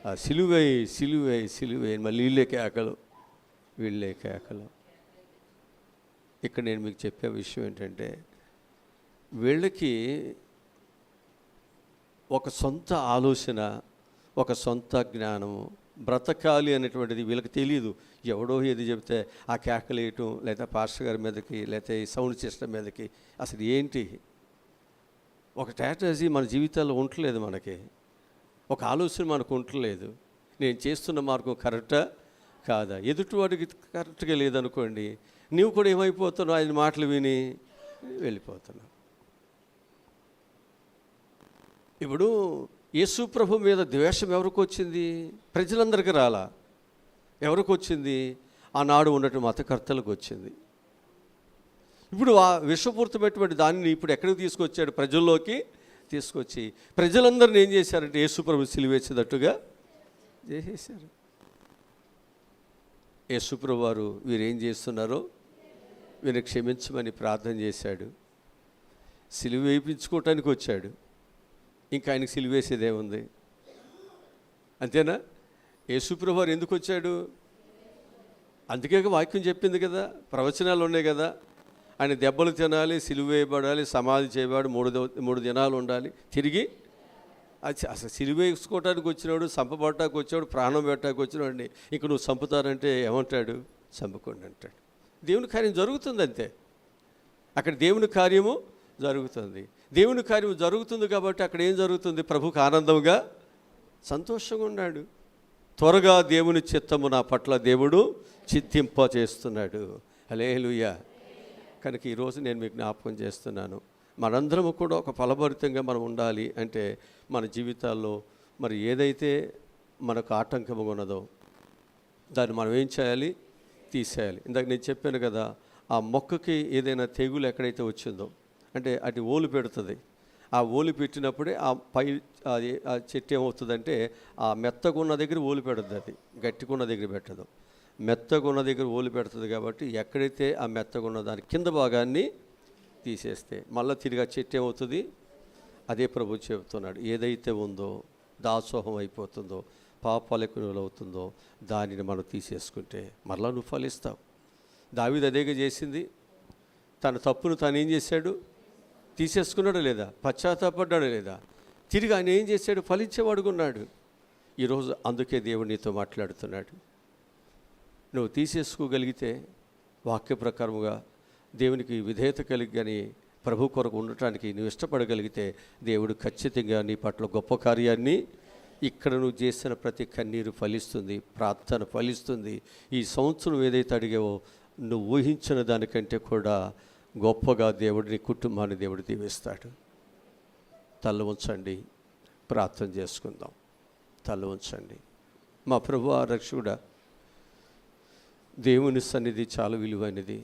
ఆ సిలువై సిలువై సిలువై మళ్ళీ వీళ్ళే కేకలు. ఇక్కడ నేను మీకు చెప్పే విషయం ఏంటంటే, వీళ్ళకి ఒక సొంత ఆలోచన, ఒక సొంత జ్ఞానము, బ్రతకాలి అనేటువంటిది వీళ్ళకి తెలియదు. ఎవడో ఏది చెబితే ఆ కేకలు వేయటం, లేదా పాస్టర్ గారి మీదకి, లేకపోతే ఈ సౌండ్ సిస్టమ్ మీదకి, అసలు ఏంటి ఒక స్ట్రాటజీ మన జీవితాల్లో ఉండలేదు. మనకి ఒక ఆలోచన మనకు ఉండలేదు. నేను చేస్తున్న మార్గం కరెక్టా కాదా? ఎదుటివాడికి కరెక్ట్గా లేదనుకోండి, నీవు కూడా ఏమైపోతున్నావు? ఆయన మాటలు విని వెళ్ళిపోతున్నావు. ఇప్పుడు యేసు ప్రభు మీద ద్వేషం ఎవరికి వచ్చింది? ప్రజలందరికీ రాలా. ఎవరికి వచ్చింది? ఆనాడు ఉన్నటువంటి మతకర్తలకు వచ్చింది. ఇప్పుడు ఆ విషపూరితమైనటువంటి దానిని ఇప్పుడు ఎక్కడికి తీసుకొచ్చాడు? ప్రజల్లోకి తీసుకొచ్చి ప్రజలందరిని ఏం చేశారంటే యేసు ప్రభు సిలువేసేటట్టుగా చేసేసారు. యేసు ప్రభు వారు వీరేం చేస్తున్నారో వీరిని క్షమించమని ప్రార్థన చేశాడు. సిలువ వేయించుకోవటానికి వచ్చాడు. ఇంకా ఆయనకి సిలువేసేదేముంది? అంతేనా? యేసు ప్రభు వారు ఎందుకు వచ్చాడు? అందుకే వాక్యం చెప్పింది కదా, ప్రవచనాలు ఉన్నాయి కదా, ఆయన దెబ్బలు తినాలి, సిలువ వేయబడాలి, సమాధి చేయబడి 3 దినాలు ఉండాలి, తిరిగి అసలు సిలువ వేసుకోవడానికి వచ్చినాడు, చంపబడటానికి వచ్చాడు, ప్రాణం పెట్టడానికి వచ్చినాడు. ఇంక నువ్వు చంపుతారంటే ఏమంటాడు? చంపుకోండి అంటాడు. దేవుని కార్యం జరుగుతుంది అంతే. అక్కడ దేవుని కార్యము జరుగుతుంది. దేవుని కార్యం జరుగుతుంది కాబట్టి అక్కడ ఏం జరుగుతుంది? ప్రభుకు ఆనందంగా సంతోషంగా ఉన్నాడు. త్వరగా దేవుని చిత్తము నా పట్ల దేవుడు చిత్తింప చేస్తున్నాడు. హల్లెలూయా. కనుక ఈరోజు నేను మీకు జ్ఞాపకం చేస్తున్నాను, మనందరము కూడా ఒక ఫలభరితంగా మనం ఉండాలి అంటే మన జీవితాల్లో మరి ఏదైతే మనకు ఆటంకంగా ఉన్నదో దాన్ని మనం ఏం చేయాలి? తీసేయాలి. ఇందాక నేను చెప్పాను కదా, ఆ మొక్కకి ఏదైనా తెగులు ఎక్కడైతే వచ్చిందో అంటే అటు ఓలు పెడుతుంది. ఆ ఓలు పెట్టినప్పుడే ఆ పై అది ఆ చెట్టు ఏమవుతుందంటే ఆ మెత్తగున్న దగ్గర ఓలు పెడుతుంది, అది గట్టిగున్న దగ్గర పెట్టదు. మెత్తగున్న దగ్గర ఓలు పెడుతుంది కాబట్టి ఎక్కడైతే ఆ మెత్తగున్న దాని కింద భాగాన్ని తీసేస్తే మళ్ళీ తిరిగి ఆ చెట్టు ఏమవుతుంది? అదే ప్రభు చెబుతున్నాడు, ఏదైతే ఉందో దాసోహం అయిపోతుందో, పాపాలకు అవుతుందో దానిని మనం తీసేసుకుంటే మళ్ళీ నువ్వు ఫలిస్తావు. దావీదు అదేగా చేసింది. తన తప్పును తాను ఏం చేశాడు? తీసేసుకున్నాడు లేదా? పశ్చాత్తాపడ్డాడు లేదా? తిరిగి ఆయన ఏం చేశాడు? ఫలించేవాడుకున్నాడు. ఈరోజు అందుకే దేవుడు నీతో మాట్లాడుతున్నాడు. నువ్వు తీసేసుకోగలిగితే వాక్య ప్రకారముగా దేవునికి విధేయత కలిగి కానీ ప్రభు కొరకు ఉండటానికి నువ్వు ఇష్టపడగలిగితే దేవుడు ఖచ్చితంగా నీ పట్ల గొప్ప కార్యాన్ని ఇక్కడ నువ్వు చేసిన ప్రతి కన్నీరు ఫలిస్తుంది, ప్రార్థన ఫలిస్తుంది. ఈ సంవత్సరం ఏదైతే అడిగావో నువ్వు ఊహించిన దానికంటే కూడా గొప్పగా దేవుడిని కుటుంబాన్ని దేవుడు దీవిస్తాడు. తల ఉంచండి, ప్రార్థన చేసుకుందాం. తల ఉంచండి. మా ప్రభువా రక్షకుడా, దేవుని సన్నిధి చాలా విలువైనది.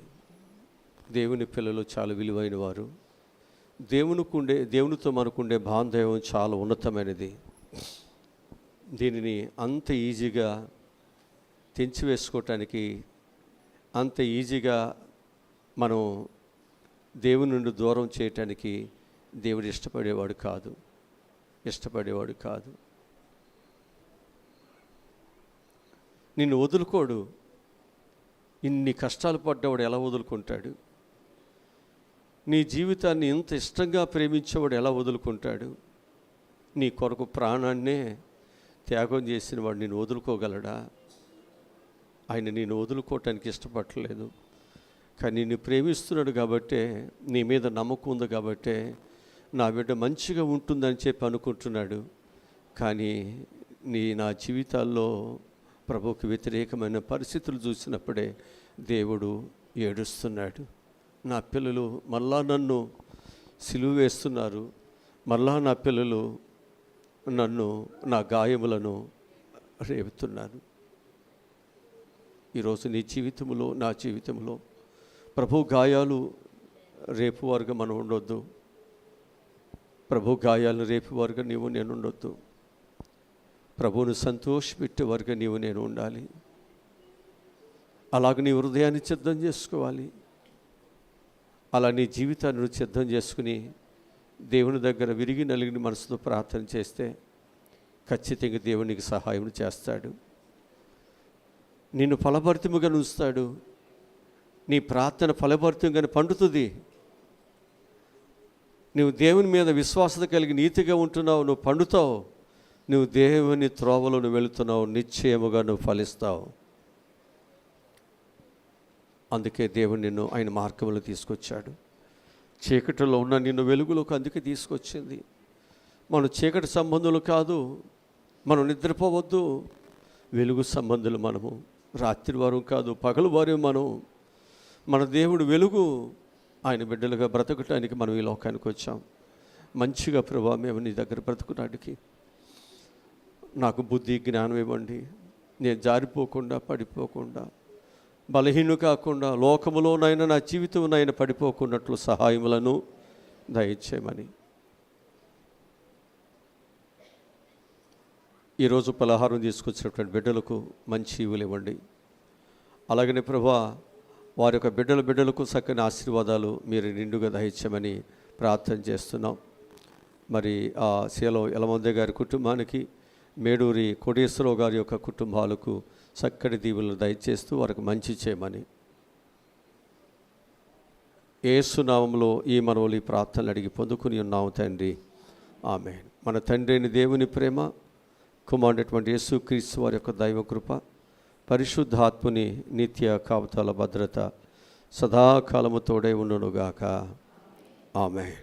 దేవుని పిల్లలు చాలా విలువైన వారు. దేవునితో మనకుండే బాంధవ్యం చాలా ఉన్నతమైనది. దీనిని అంత ఈజీగా తెంచివేసుకోవటానికి, అంత ఈజీగా మనం దేవుని నుండి దూరం చేయటానికి దేవుడు ఇష్టపడేవాడు కాదు. నిన్ను వదులుకోడు. ఇన్ని కష్టాలు పడ్డవాడు ఎలా వదులుకుంటాడు? నీ జీవితాన్ని ఇంత ఇష్టంగా ప్రేమించేవాడు ఎలా వదులుకుంటాడు? నీ కొరకు ప్రాణాన్నే త్యాగం చేసిన వాడు నిన్ను వదులుకోగలడా? ఆయన నిన్ను వదులుకోవటానికి ఇష్టపడలేదు. కానీ నిన్ను ప్రేమిస్తున్నాడు కాబట్టే, నీ మీద నమ్మకం ఉంది కాబట్టే నా బిడ్డ మంచిగా ఉంటుందని చెప్పి అనుకుంటున్నాడు. కానీ నా జీవితాల్లో ప్రభువుకి వ్యతిరేకమైన పరిస్థితులు చూసినప్పుడే దేవుడు ఏడుస్తున్నాడు. నా పిల్లలు మళ్ళా నన్ను సిలువ వేస్తున్నారు, మళ్ళా నా పిల్లలు నన్ను, నా గాయములను రేపుతున్నారు. ఈరోజు నీ జీవితంలో, నా జీవితంలో ప్రభు గాయాలు రేపువారుగా మనం ఉండొద్దు. ప్రభు గాయాలను రేపువారుగా నేను ఉండొద్దు. ప్రభువును సంతోషపెట్టేవారుగా నేను ఉండాలి. అలాగ నీ హృదయాన్ని సిద్ధం చేసుకోవాలి. అలా నీ జీవితాన్ని నువ్వు సిద్ధం చేసుకుని దేవుని దగ్గర విరిగి నలిగిన మనసుతో ప్రార్థన చేస్తే ఖచ్చితంగా దేవునికి సహాయం చేస్తాడు. నిన్ను ఫలభరితముగా ఉంచుతాడు. నీ ప్రార్థన ఫలభరితంగానే పండుతుంది. నువ్వు దేవుని మీద విశ్వాసత కలిగి నీతిగా ఉంటున్నావు, నువ్వు పండుతావు. నువ్వు దేవుని త్రోవలో నువ్వు వెళుతున్నావు, నిశ్చయముగా నువ్వు ఫలిస్తావు. అందుకే దేవుడు నిన్ను ఆయన మార్గంలో తీసుకొచ్చాడు. చీకటిలో ఉన్న నిన్ను వెలుగులోకి అందుకే తీసుకొచ్చింది. మనం చీకటి సంబంధులు కాదు, మనం నిద్రపోవద్దు. వెలుగు సంబంధులు మనము. రాత్రి వారం కాదు, పగలు వారం మనం. మన దేవుడు వెలుగు. ఆయన బిడ్డలుగా బ్రతకటానికి మనం ఈ లోకానికి వచ్చాం. మంచిగా ప్రభా, మేము నీ దగ్గర బ్రతకడానికి నాకు బుద్ధి జ్ఞానం ఇవ్వండి. నేను జారిపోకుండా, పడిపోకుండా, బలహీను కాకుండా, లోకములోనైనా నా జీవితంనైనా పడిపోకున్నట్లు సహాయములను దయచేయమని ఈరోజు పలహారం తీసుకొచ్చినటువంటి బిడ్డలకు మంచి ఈవులు ఇవ్వండి. అలాగనే ప్రభా, వారి యొక్క బిడ్డలకు చక్కని ఆశీర్వాదాలు మీరు నిండుగా దయచేయమని ప్రార్థన చేస్తున్నాం. మరి ఆ శీలం యలమందే గారి కుటుంబానికి, మేడూరి కోటేశ్వరరావు గారి యొక్క కుటుంబాలకు చక్కటి దీవులను దయచేస్తూ వారికి మంచి చేయమని యేసు నామములో ఈ మనవులు ఈ ప్రార్థనలు అడిగి పొందుకుని ఉన్నాము తండ్రి. ఆమేన్. మన తండ్రి అయిన దేవుని ప్రేమ, కుమారుడైనటువంటి యేసుక్రీస్తు వారి యొక్క దైవ కృప, పరిశుద్ధాత్ముని నిత్య కాపుదల భద్రత సదాకాలము తోడై ఉండునుగాక. ఆమేన్.